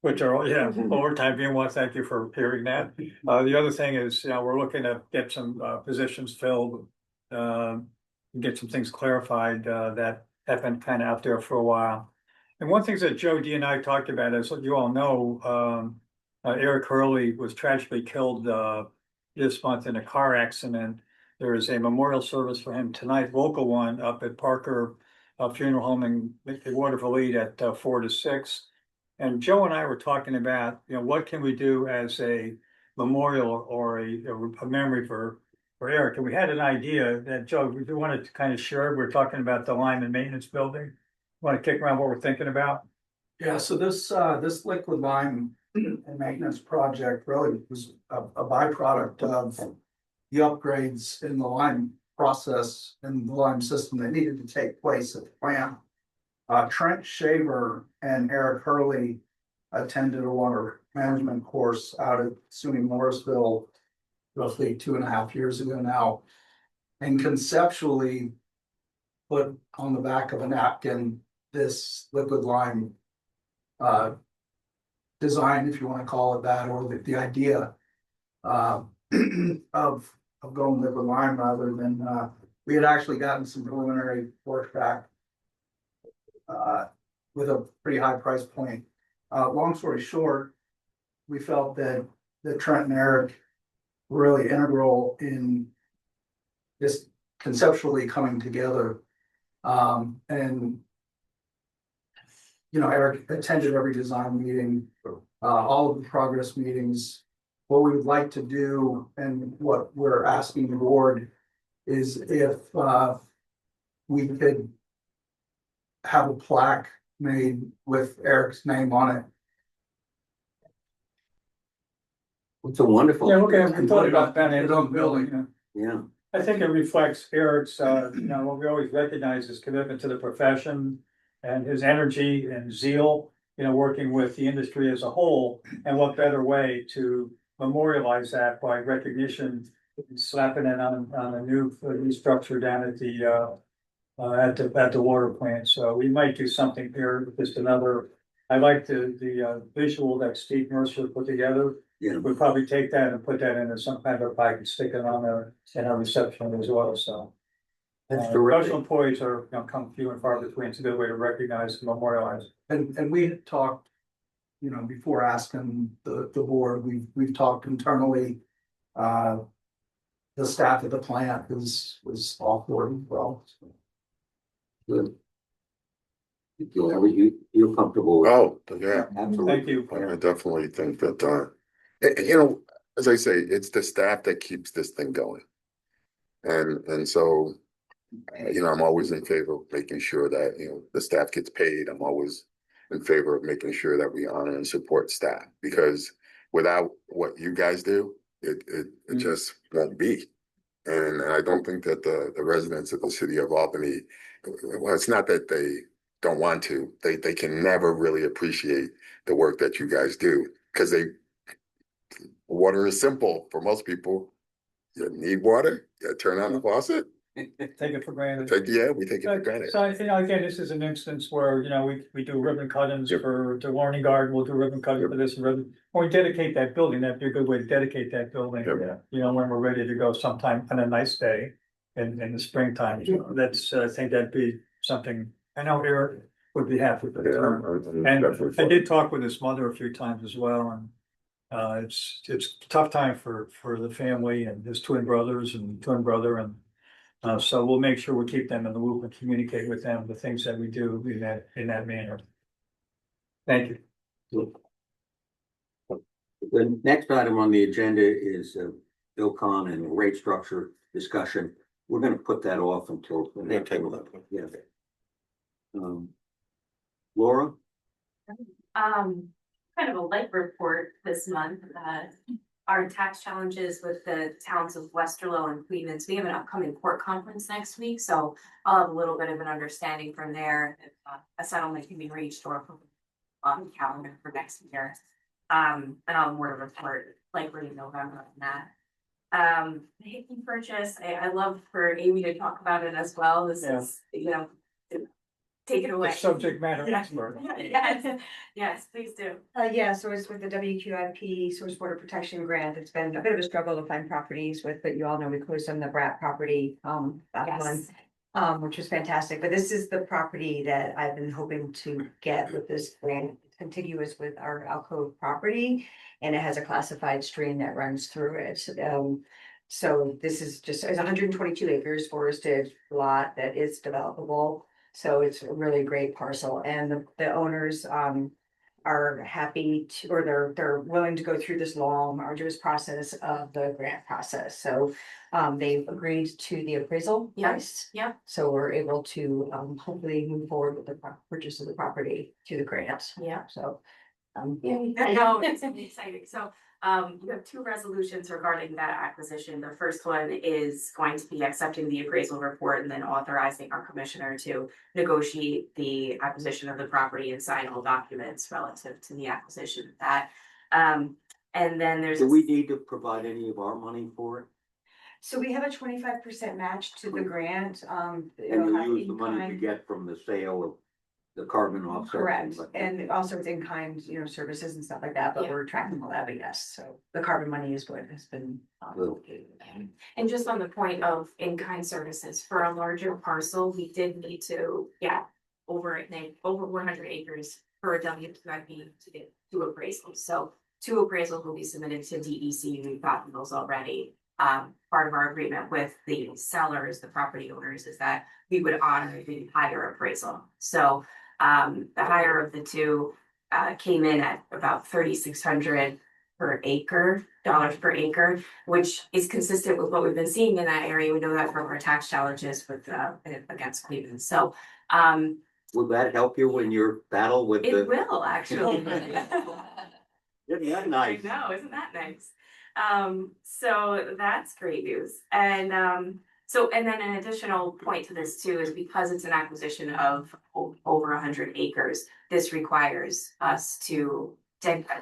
Which are, yeah, overtime being one, thank you for hearing that. The other thing is, we're looking to get some positions filled. Get some things clarified that have been kind of out there for a while. And one thing that Joe D and I talked about, as you all know, Eric Hurley was tragically killed this month in a car accident. There is a memorial service for him tonight, local one up at Parker Funeral Home in Waterville at 4 to 6. And Joe and I were talking about, what can we do as a memorial or a memory for Eric? And we had an idea that, Joe, we wanted to kind of share. We're talking about the Lyman Maintenance Building. Want to kick around what we're thinking about? Yeah, so this liquid lime and maintenance project really was a byproduct of the upgrades in the lime process and the lime system that needed to take place at the plant. Trent Shaver and Eric Hurley attended a water management course out at SUNY Morrisville roughly 2.5 years ago now, and conceptually put on the back of a napkin this liquid lime design, if you want to call it that, or the idea of going liquid lime rather than we had actually gotten some preliminary work back with a pretty high price point. Long story short, we felt that Trent and Eric were really integral in this conceptually coming together. And Eric attended every design meeting, all of the progress meetings. What we would like to do and what we're asking the board is if we could have a plaque made with Eric's name on it. It's a wonderful. Yeah, okay, I thought about that. His own building. Yeah. I think it reflects Eric's, what we always recognize his commitment to the profession and his energy and zeal, working with the industry as a whole. And what better way to memorialize that by recognition, slapping it on a new structure down at the water plant. So we might do something here, just another. I like the visual that Steve Mercer put together. Yeah. We'll probably take that and put that into some kind of a bike and stick it on there in our reception as well, so. That's terrific. Special employees are, come few and far between. It's a good way to recognize and memorialize. And we had talked, before asking the board, we've talked internally. The staff at the plant was all for it as well. So. Good. You're comfortable with? Oh, yeah. Absolutely. Thank you. I definitely think that, as I say, it's the staff that keeps this thing going. And so, I'm always in favor of making sure that, the staff gets paid. I'm always in favor of making sure that we honor and support staff, because without what you guys do, it just won't be. And I don't think that the residents of the city of Albany, well, it's not that they don't want to, they can never really appreciate the work that you guys do, because water is simple for most people. You need water, you turn on the faucet. Take it for granted. We take it for granted. So again, this is an instance where, we do ribbon cuttings for the Learning Garden, we'll do ribbon cutting for this and ribbon. When we dedicate that building, that'd be a good way to dedicate that building. Yep. When we're ready to go sometime on a nice day in the springtime. I think that'd be something, I know Eric would be happy with it. And I did talk with his mother a few times as well, and it's a tough time for the family and his twin brothers and twin brother, and so we'll make sure we keep them in the loop and communicate with them the things that we do in that manner. Thank you. The next item on the agenda is Ilcon and rate structure discussion. We're gonna put that off until. We're gonna table that. Yeah. Laura? Kind of a light report this month, our tax challenges with the towns of Westerlo and Cleveland. We have an upcoming court conference next week, so I'll have a little bit of an understanding from there if a settlement can be reached or on the calendar for next year. And I'll have more to report likely in November on that. The Hickey purchase, I love for Amy to talk about it as well. This is, take it The away. subject matter expert. Yes, please do. Yeah, so it's with the WQIP Source Water Protection Grant. It's been a bit of a struggle to find properties with, but you all know we closed on the Brat property, that one. Which was fantastic, but this is the property that I've been hoping to get with this grant. It's contiguous with our Alcove property, and it has a classified stream that runs through it. So this is just, it's 122 acres forested lot that is developable. So it's a really great parcel, and the owners are happy to, or they're willing to go through this long, arduous process of the grant process. So they've agreed to the appraisal price. Yeah. So we're able to hopefully move forward with the purchase of the property to the grant. Yeah. So I know, it's exciting. So you have two resolutions regarding that acquisition. The first one is going to be accepting the appraisal report and then authorizing our commissioner to negotiate the acquisition of the property and sign all documents relative to the acquisition of that. And then there's. Do we need to provide any of our money for it? So we have a 25% match to the grant. And we use the money to get from the sale of the carbon offset. Correct, and also it's in kind, services and stuff like that, but Yeah. we're tracking all that, but yes, so the carbon money is what has been. And just on the point of in-kind services, for a larger parcel, we did need to get over 100 acres for a WQIP to get two appraisals. So two appraisals will be submitted to DEC, we've gotten those already. Part of our agreement with the sellers, the property owners, is that we would honor the higher appraisal. So the higher of the two came in at about $3,600 per acre, which is consistent with what we've been seeing in that area. We know that from our tax challenges with against Cleveland. So will that help you in your battle with it will actually. Isn't that nice? I know, isn't that nice? So that's great news. And and then an additional point to this too is because it's an acquisition of over 100 acres, this requires us to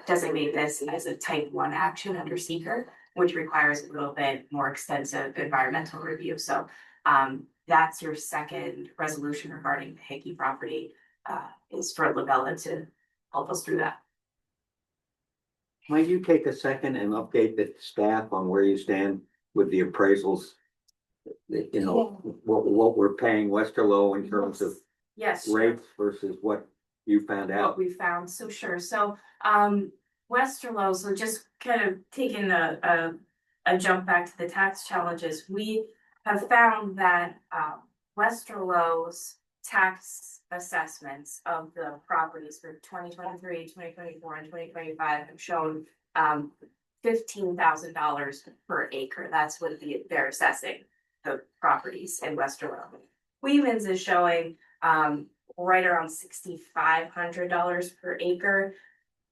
designate this as a type 1 action under seeker, which requires a little bit more extensive environmental review. So that's your second resolution regarding the Hickey property, is for Labella to help us through that. Might you take a second and update the staff on where you stand with the appraisals? What we're paying Westerlo in terms of Yes. rates versus what you found What out? we found, so sure, so Westerlo, so just kind of taking a jump back to the tax challenges, we have found that Westerlo's tax assessments of the properties for 2023, 2024, and 2025 have shown $15,000 per acre. That's what they're assessing the properties in Westerlo. Cleveland's is showing right around $6,500 per acre.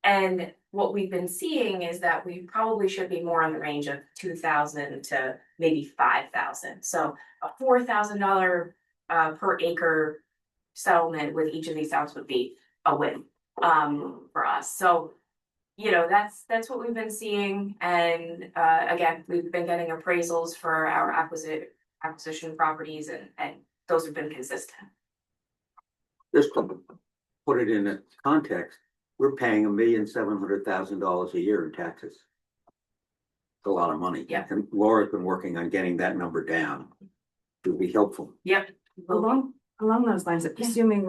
And what we've been seeing is that we probably should be more in the range of 2,000 to maybe 5,000. So a $4,000 per acre settlement with each of these towns would be a win for us. So, that's what we've been seeing. And again, we've been getting appraisals for our acquisition properties, and those have been consistent. Just to put it in a context, we're paying $1,700,000 a year in taxes. It's a lot of money. Yeah. And Laura's been working on getting that number down. It would be helpful. Yep. Along those lines, assuming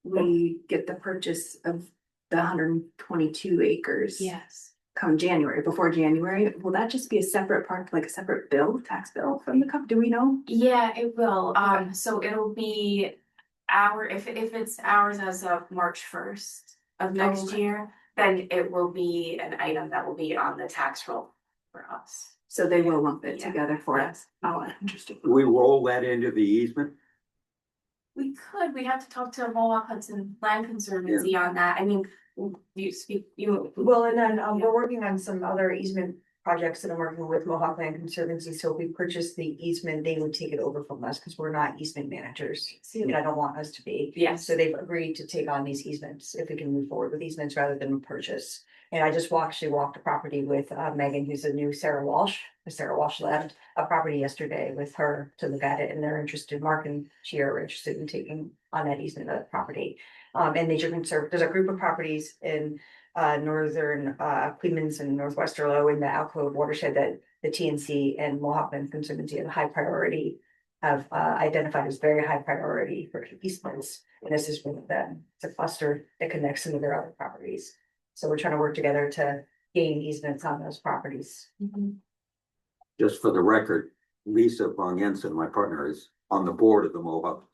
we get the purchase of the 122 acres. Yes. Come January, before January, will that just be a separate part, like a separate tax bill from the company? Do we know? Yeah, it will. So it'll be if it's ours as of March 1st of next okay. year, then it will be an item that will be on the tax roll for us. So they will lump it Yeah. together for us. Yes. Oh, interesting. We roll that into the easement? We could, we'd have to talk to Mohawk Hudson Land Conservancy on that. I mean, you speak, you. Well, and then we're working on some other easement projects that I'm working with Mohawk Land Conservancy, so if we purchase the easement, they would take it over from us, because we're not easement managers. And I don't want us to be. Yes. So they've agreed to take on these easements, if we can move forward with easements rather than purchase. And I just actually walked a property with Megan, who's a new Sarah Walsh. Sarah Walsh left a property yesterday with her to look at it, and they're interested, Mark and she are interested in taking on that easement of the property. And nature conserve, there's a group of properties in northern Clemens and Northwest Orlo in the Alcove watershed that the TNC and Mohawk Land Conservancy have a high priority, have identified as very high priority for easements. And this is one of them. It's a cluster that connects some of their other properties. So we're trying to work together to gain easements on those properties. Just for the record, Lisa Von Jensen, my partner, is on the board of the Mohawk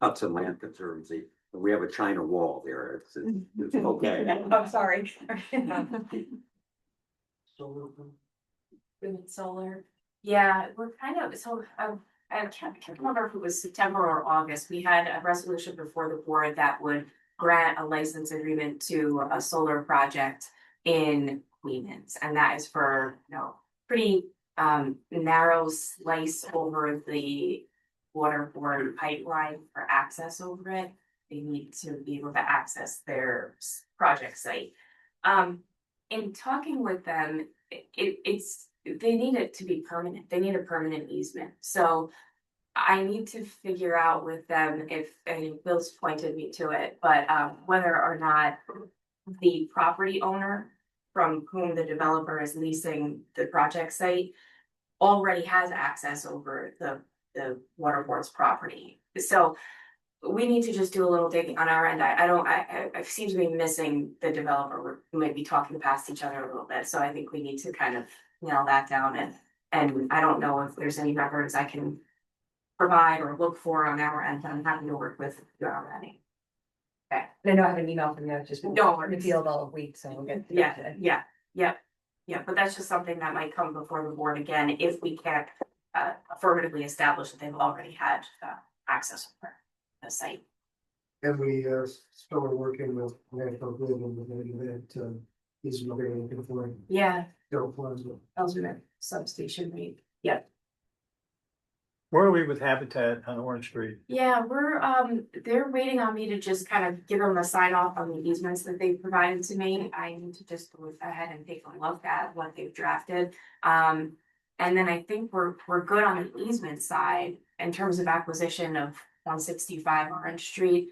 Hudson Land Conservancy. And we have a China wall there. It's okay. I'm sorry. With solar. Yeah, we're kind of, so I can't remember if it was September or August. We had a resolution before the board that would grant a license agreement to a solar project in Clemens. And that is for, pretty narrow slice over the waterborne pipeline for access over it. They need to be able to access their project site. In talking with them, they need it to be permanent. They need a permanent easement. So I need to figure out with them and Bill's pointed me to it, but whether or not the property owner from whom the developer is leasing the project site already has access over the water board's property. So we need to just do a little digging on our end. I seem to be missing the developer. We might be talking past each other a little bit. So I think we need to kind of nail that down, and I don't know if there's any records I can provide or look for on our end. I'm happy to work with you already. Okay. I know I have an email from you, I've just been in the field all week, so we'll get. Yeah, but that's just something that might come before the board again, if we can't affirmatively establish that they've already had access over the site. And we started working with National Grid and that he's looking for. Yeah, Their plans. Ellsworth substation rate. Where are we with Habitat on Orange Street? Yeah, they're waiting on me to just kind of give them a sign off on the easements that they've provided to me. I need to just go ahead and take a look at what they've drafted. And then I think we're good on the easement side in terms of acquisition of 165 Orange Street.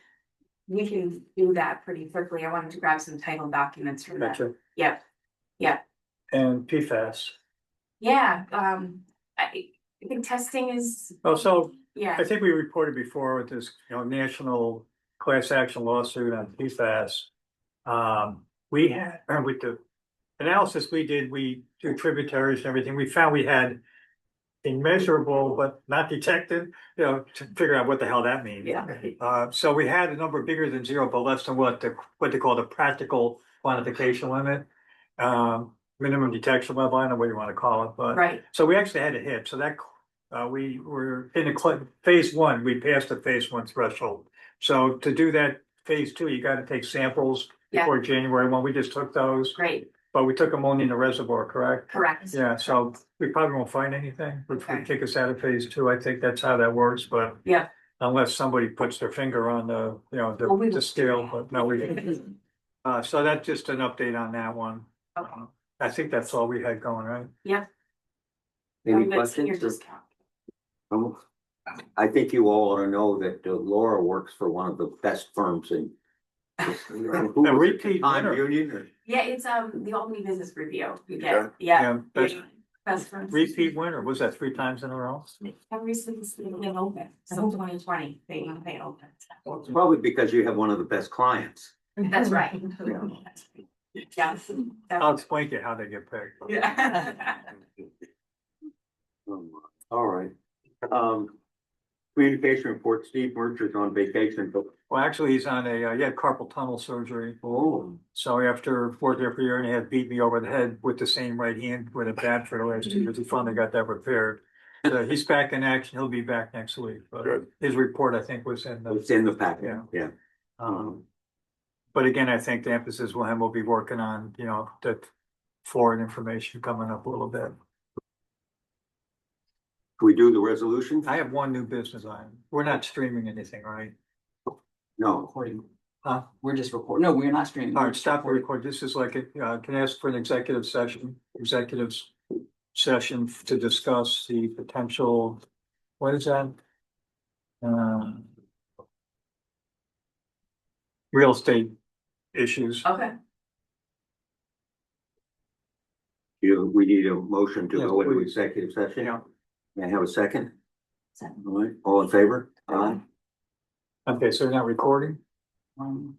We can do that pretty quickly. I wanted to grab some title documents from that. Gotcha. Yep. And PFAS. Yeah, I think testing is, Oh, so yeah, I think we reported before with this, national class action lawsuit on PFAS. We had, with the analysis we did, we do tributaries and everything, we found we had immeasurable but not detected, to figure out what the hell that means. yeah. So we had a number bigger than zero, but less than what they call the practical quantification limit. Minimum detection level, I don't know what you want to call it, but. Right. So we actually had a hit, so that, we were in phase one, we passed the phase one threshold. So to do that phase two, you gotta take samples Yeah. before January 1, we just took those. Great, But we took them only in the reservoir, correct? correct. Yeah, so we probably won't find anything, which Okay. would take us out of phase two, I think that's how that works, but. Yeah. Unless somebody puts their finger on the, Well, we the will- scale, but no, we. So that's just an update on that one. Okay. I think that's all we had going, right? Any Your questions? discount. I think you all ought to know that Laura works for one of the best firms in. A repeat Time winner. Union or? Yeah, it's the Albany Business Review. You Yeah. get, yeah. Best, Best friends. repeat winner, was that 3 times in a row? Every since they've been open, so 2020, they opened. It's probably because you have one of the best clients. That's right. Yeah. I'll explain to you how they get picked. Yeah. All right. Communication report, Steve Merchant's on vacation, but, Well, actually, he's on he had carpal tunnel surgery. oh, So after working there for a year and a half, beat me over the head with the same right hand with a bat for the last 2 years. He finally got that repaired. So he's back in action. He'll be back next week. But Good. his report, I think, was in it's the, in the packet, Yeah. yeah. um, but again, I think the emphasis will him will be working on, that forward information coming up a little bit. Can we do the resolution? I have one new business item. We're not streaming anything, right? No, Recording. Huh? We're just recording. No, we're not streaming. All We're right, just stop the recording. record. This is like, can I ask for an executive session to discuss the potential, what is that? Real estate issues. Okay. we need a motion to Yes, go into please. executive session. Yeah. May I have a second? Second. All right, all in favor? Aye. Okay, so you're not recording? Um,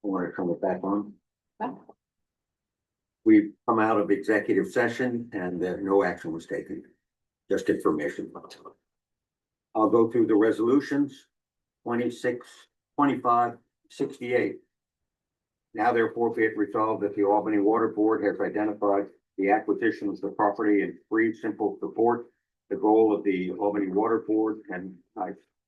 I want to come back on. We've come out of executive session and no action was taken, just information. I'll go through the resolutions, 26, 25, 68. Now therefore be it resolved that the Albany Water Board has identified the acquisition of the property in three simple support. The goal of the Albany Water Board and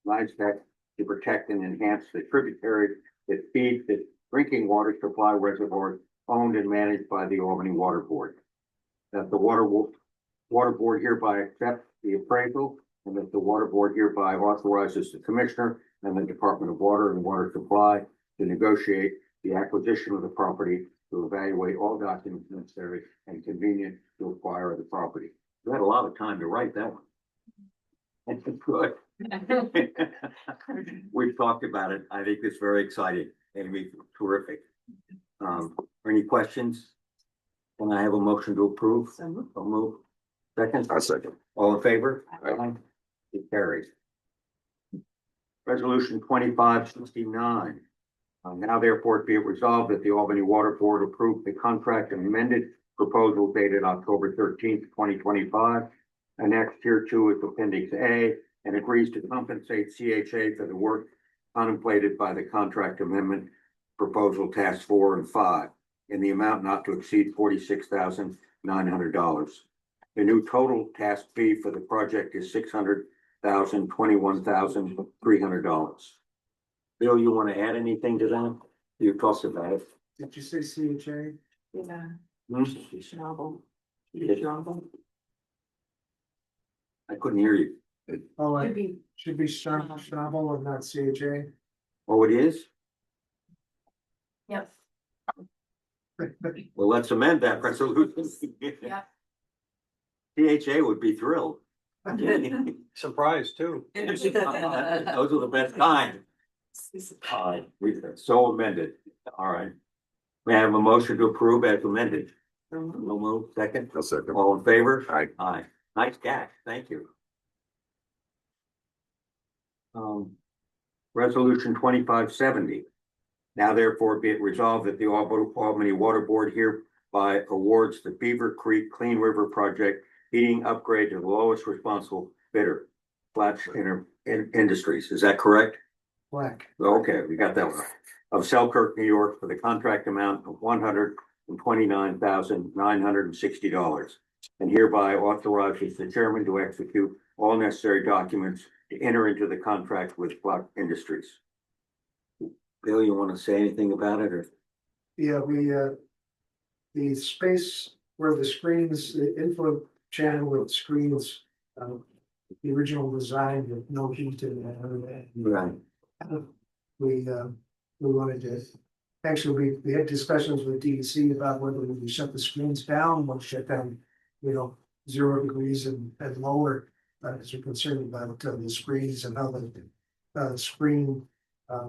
NISTEC to protect and enhance the tributaries that feed the drinking water supply reservoirs owned and managed by the Albany Water Board. That the Water Board hereby accepts the appraisal and that the Water Board hereby authorizes the Commissioner and the Department of Water and Water Supply to negotiate the acquisition of the property, to evaluate all documents necessary and convenient to acquire the property. We had a lot of time to write that one. And it's good. We've talked about it. I think it's very exciting and it'll be terrific. Any questions? Can I have a motion to approve? So I'll move. Second? I second. All in favor? Aye. It carries. Resolution 2569. Now therefore be it resolved that the Albany Water Board approve the contract amended proposal dated October 13th, 2025. Annexed here to is Appendix A and agrees to compensate CHA for the work contemplated by the contract amendment proposal tasks 4 and 5. in the amount not to exceed $46,900. The new total task fee for the project is $600,021,300. Bill, you want to add anything to that? You talked about it. Did you say CHA? Yeah. Hmm? Novel. I couldn't hear you. Oh, Should it be, should be Schnabel and not CHA. Oh, it is? yep, Well, let's amend that resolution. yep. DHA would be thrilled. Surprise too. Those are the best kind. So amended. All right. May I have a motion to approve as amended? No move, second. I'll second. All in favor? Aye. Aye. Nice catch. Thank you. Resolution 2570. Now therefore be it resolved that the Albany Water Board hereby awards the Beaver Creek Clean River Project heating upgrade to the lowest responsible bidder, Flatch Industries. Is that correct? Black. Okay, we got that one. Of Selkirk, New York, for the contract amount of $129,960. And hereby authorizes the chairman to execute all necessary documents to enter into the contract with Flatch Industries. Bill, you want to say anything about it or? Yeah, the space where the screens, the info channel with screens, the original design with no heat in it. Right. We wanted to, actually, we had discussions with DEC about whether we shut the screens down, we'll shut down, 0 degrees and lower. As we're concerned about the screens and how the screen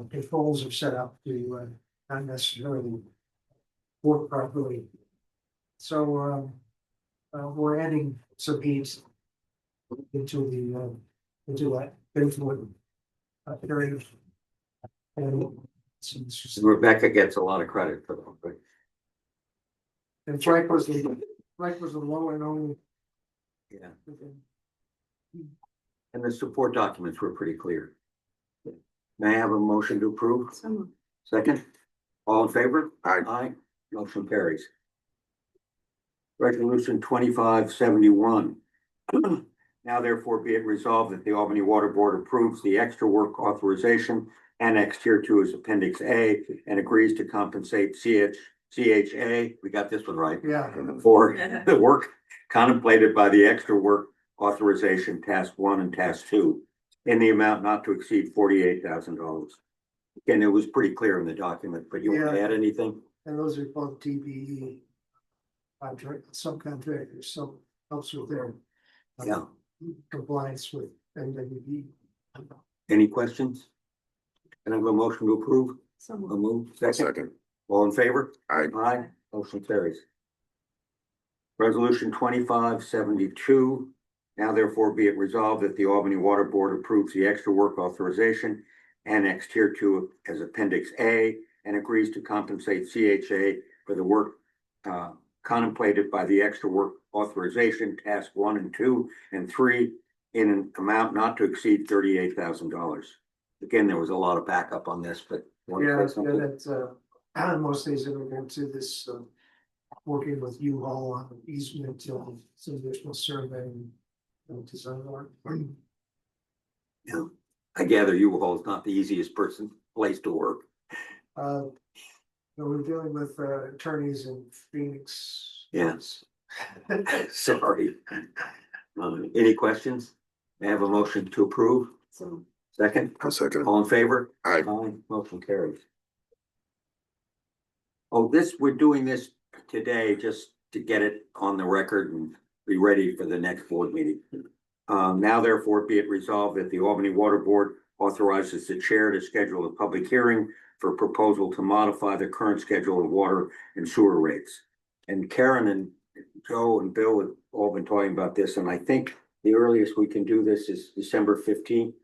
controls are set up to not necessarily work properly. So we're adding some heat into that influence area. And Rebecca gets a lot of credit for that, but and Frank was the low and only. yeah, and the support documents were pretty clear. May I have a motion to approve? Second, all in favor? Aye. Aye, motion carries. Resolution 2571. Now therefore be it resolved that the Albany Water Board approves the extra work authorization annexed here to as Appendix A and agrees to compensate CHA, we got this one right, Yeah, for the work contemplated by the extra work authorization Task 1 and Task 2 in the amount not to exceed $48,000. Again, it was pretty clear in the document, but you want to Yeah. add anything? and those are both DBE subcontractors, so helps with their Yeah. compliance with NWB. Any questions? Can I have a motion to approve? A move, I'll second, second. all in favor? Aye. Aye, motion carries. Resolution 2572. Now therefore be it resolved that the Albany Water Board approves the extra work authorization annexed here to as Appendix A and agrees to compensate CHA for the work contemplated by the extra work authorization Task 1 and 2 and 3 in an amount not to exceed $38,000. Again, there was a lot of backup on this, but. Yeah, that's most days that we're going to this working with U-Haul on easement, some additional survey and design work. Yeah, I gather U-Haul is not the easiest place to work. We're dealing with attorneys in Phoenix. Yes. Sorry. Any questions? May I have a motion to approve? Second, I'll second. all in favor? Aye. Motion carries. Oh, we're doing this today just to get it on the record and be ready for the next board meeting. Now therefore be it resolved that the Albany Water Board authorizes the chair to schedule a public hearing for proposal to modify the current schedule of water and sewer rates. And Karen and Joe and Bill have all been talking about this, and I think the earliest we can do this is December 15th.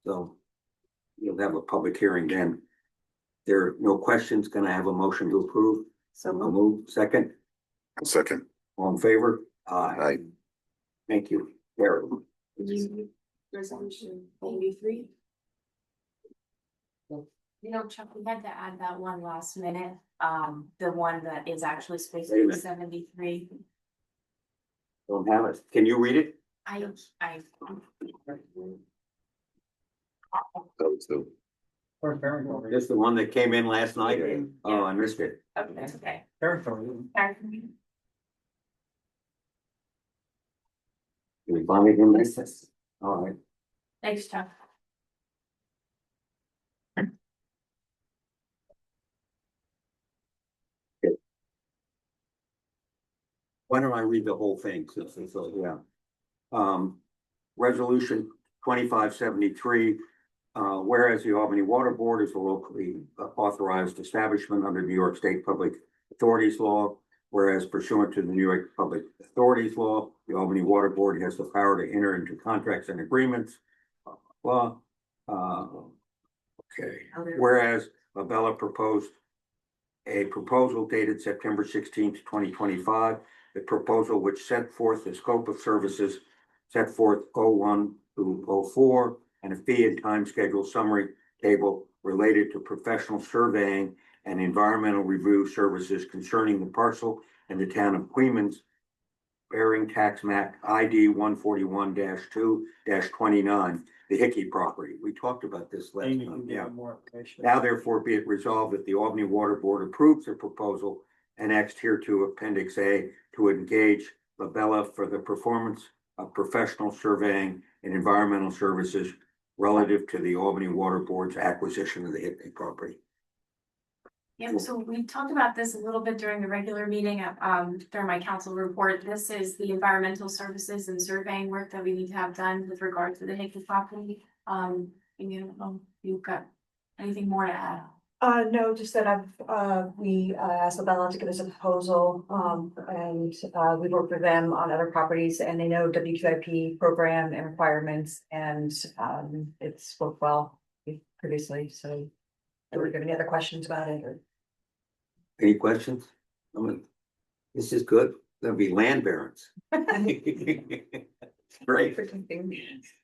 So you'll have a public hearing then. There are no questions. Can I have a motion to approve? So I'll move. Second, I'll second. all in favor? Aye. Thank you. There. Resolution 83. Chuck, we had to add that one last minute. The one that is actually supposed to Wait a be minute. 73. Don't have it. Can you read it? I That was the, Just the one that came in last night? Yeah. Oh, I missed it. okay, that's okay. Territory. Did we find it in there? All right. Thanks, Chuck. Why don't I read the whole thing since it's, yeah. Resolution 2573. Whereas the Albany Water Board is a locally authorized establishment under New York State Public Authorities Law. Whereas pursuant to the New York Public Authorities Law, the Albany Water Board has the power to enter into contracts and agreements. Well, okay. Whereas Labella proposed a proposal dated September 16th, 2025. The proposal which set forth the scope of services set forth 01 through 04 and a fee and time schedule summary table related to professional surveying and environmental review services concerning the parcel and the town of Queens, bearing tax map ID 141-2-29, the Hickey property. We talked about this last Amy time. can Yeah. give more information. Now therefore be it resolved that the Albany Water Board approves the proposal annexed here to Appendix A to engage Labella for the performance of professional surveying and environmental services relative to the Albany Water Board's acquisition of the Hickey property. Yeah, so we talked about this a little bit during the regular meeting, during my council report. This is the environmental services and surveying work that we need to have done with regard to the Hickey property. You've got anything more to add? No, just that we asked Labella to give us a proposal, and we worked with them on other properties and they know WQIP program and requirements and it's worked well previously, so. Do we have any other questions about it or? Any questions? I mean, this is good. There'll be land barons. Great.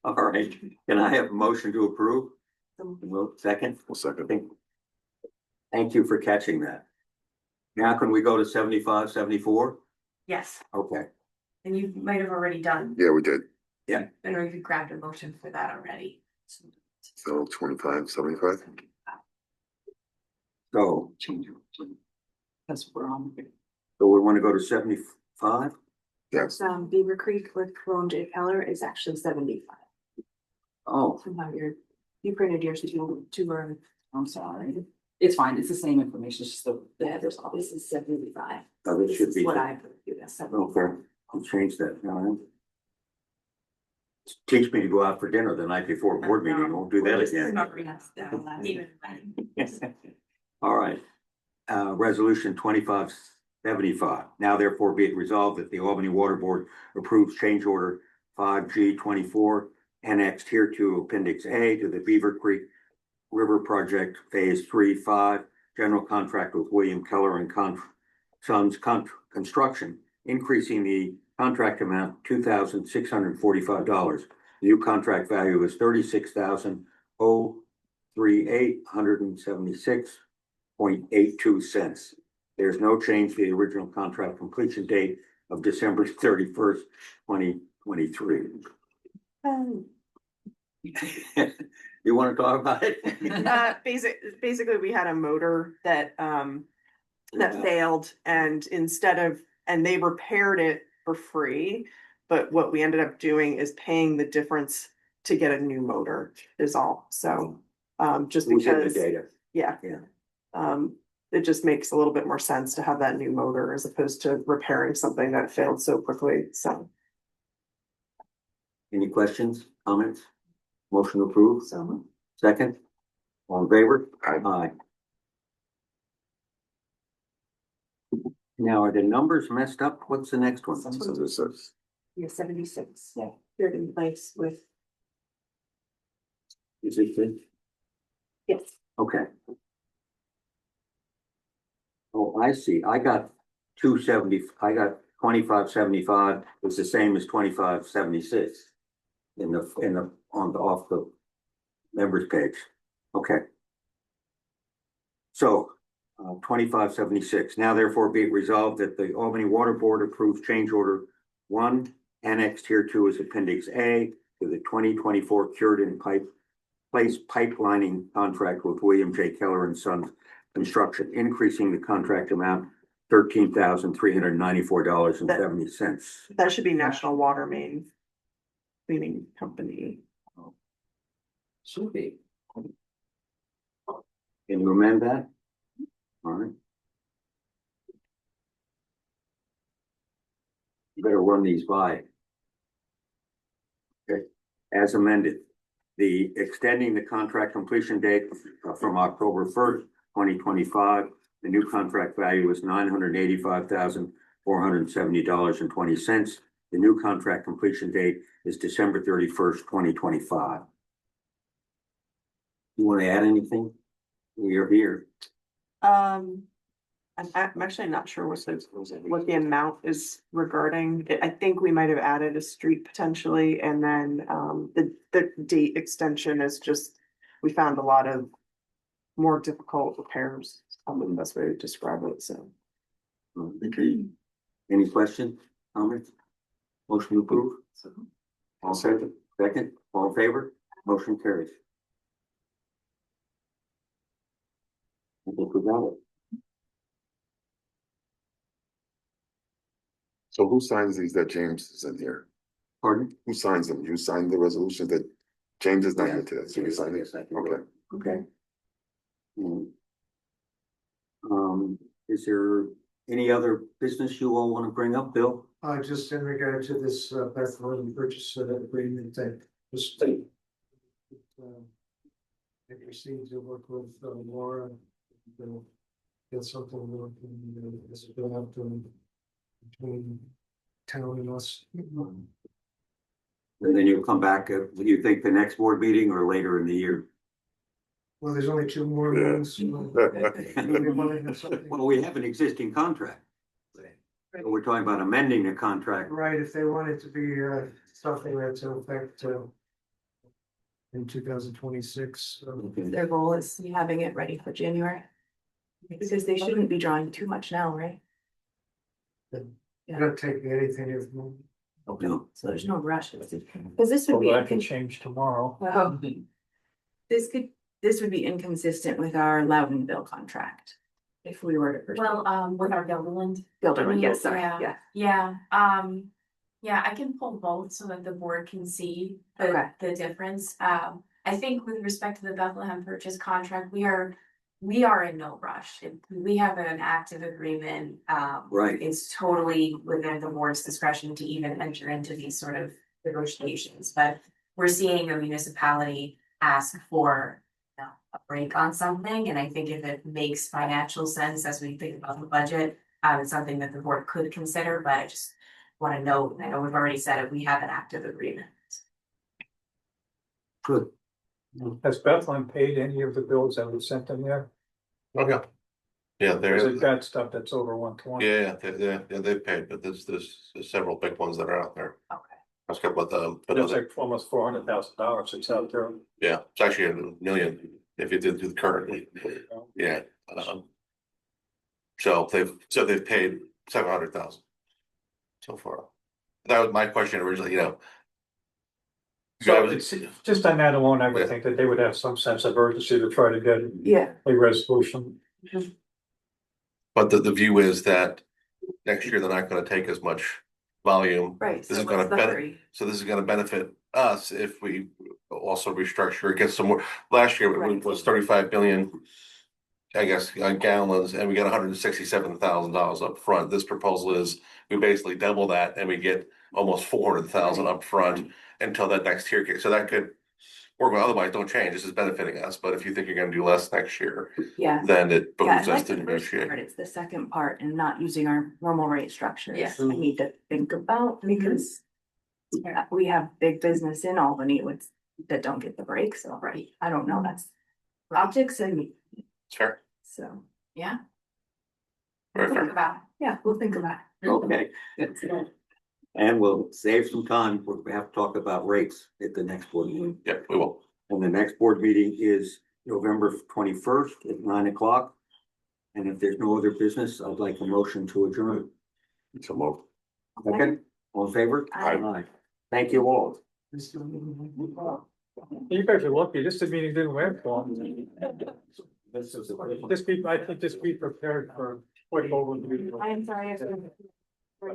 All right. Can I have a motion to approve? Second? well, second. Thank you for catching that. Now can we go to 75, 74? Yes, Okay. and you might have already done, Yeah, we did. and we grabbed a motion for that already. So 2575. So, Because we're on. so we want to go to 75? Yes. Beaver Creek with Cologne J. Keller is actually 75. Oh, Somehow you printed yours too early. I'm sorry. It's fine. It's the same information. It's just the headers. This is 75. oh, this should This be. is what I put you as 75. Okay, I'll change that. All right. Teach me to go out for dinner the night before a board meeting. Won't do that again. All right. Resolution 2575. Now therefore be it resolved that the Albany Water Board approves change order 5G24 annexed here to Appendix A to the Beaver Creek River Project Phase 3-5, general contract with William Keller and Sons Construction, increasing the contract amount $2,645. New contract value is $36,038.76.82. There's no change to the original contract completion date of December 31st, 2023. You want to talk about it? Basically, we had a motor that failed and and they repaired it for free. But what we ended up doing is paying the difference to get a new motor is all. So, just Who's in the because, data? yeah. It just makes a little bit more sense to have that new motor as opposed to repairing something that failed so quickly. So, Any questions, comments? Motion approved. so Second? All in favor? Aye. Aye. Now, are the numbers messed up? What's the next one? So this is, Yeah, 76. Yeah, you're in place with, Is it good? yes. Okay. Oh, I see. I got 270, I got 2575. It's the same as 2576 off the members page. Okay. So 2576. Now therefore be it resolved that the Albany Water Board approves change order one, annexed here to as Appendix A to the 2024 Curidan Place pipelining contract with William J. Keller and Sons Construction, increasing the contract amount $13,394.70. That should be National Water Main Cleaning Company. Should be. Can you amend that? All right. You better run these by. Okay, as amended, the extending the contract completion date from October 1st, 2025. The new contract value is $985,470.20. The new contract completion date is December 31st, 2025. You want to add anything? You're here. I'm actually not sure what the amount is regarding. I think we might have added a street potentially, and then the date extension is just, we found a lot of more difficult repairs. The best way to describe it, so. Okay. Any questions, comments? Motion approved. All second, all in favor? Motion carries. I think we got it. So who signs these that James is in here? Pardon? Who signs them? You signed the resolution that James is not here today, so you sign it? Okay. Okay. Is there any other business you all want to bring up, Bill? Just in regard to this Bethlehem purchase agreement, that just I proceed to work with Laura. Get something working as a bill out between town and us. And then you'll come back, do you think the next board meeting or later in the year? Well, there's only two more months. Well, we have an existing contract. We're talking about amending the contract. Right, if they want it to be something that's in effect in 2026. Their goal is having it ready for January. Because they shouldn't be drawing too much now, right? Not taking anything if. Okay. So there's no rush. Because this would Well, that be, can change tomorrow. well, this would be inconsistent with our Loudonville contract. If we were to. pursue- With our Gilderland. Gilderland, yes, sorry, Yeah. yeah. Yeah, I can pull both so that the board can see Okay. the difference. I think with respect to the Bethlehem purchase contract, we are in no rush. We have an active agreement. Right. It's totally within the board's discretion to even enter into these sort of negotiations, but we're seeing a municipality ask for a break on something, and I think if it makes financial sense as we think about the budget, it's something that the board could consider, but I just want to note, I know we've already said it, we have an active agreement. Good. Has Bethlehem paid any of the bills that we sent them there? Oh, yeah. Yeah, Because they've they're, got stuff that's over 120. yeah, they've paid, but there's several big ones that are out there. Okay. I was about the, but It's like almost $400,000 it's out there. yeah, it's actually $1 million if you did do the currently, yeah. So they've paid 700,000 so far. That was my question originally, So it's just on that alone, I would Yeah. think that they would have some sense of urgency to try to get Yeah. a resolution. But the view is that next year they're not gonna take as much volume. Right. This So is what's gonna the benefit, hurry? so this is gonna benefit us if we also restructure, get some more. Last year it was 35 billion, I guess, gallons, and we got $167,000 up front. This proposal is we basically double that and we get almost 400,000 up front until that next tier kicks. So that could work, well, otherwise don't change. This is benefiting us, but if you think you're gonna do less next year, Yeah. then it Yeah, I behooves us like to the first negotiate. part, it's the second part and not using our normal rate structures. Yes. I need to think about because we have big business in Albany with that don't get the break, so Right. I don't know, that's optics and It's fair, so, Yeah. very Think fair. about yeah, we'll think about it. Okay. And we'll save some time. We have to talk about rates at the next board meeting. Yeah, we will. And the next board meeting is November 21st at 9 o'clock. And if there's no other business, I'd like a motion to adjourn. So move. Second, all in favor? Aye. Thank you all. You guys are lucky, this meeting didn't went long. This is I think just be prepared for what over. I am sorry.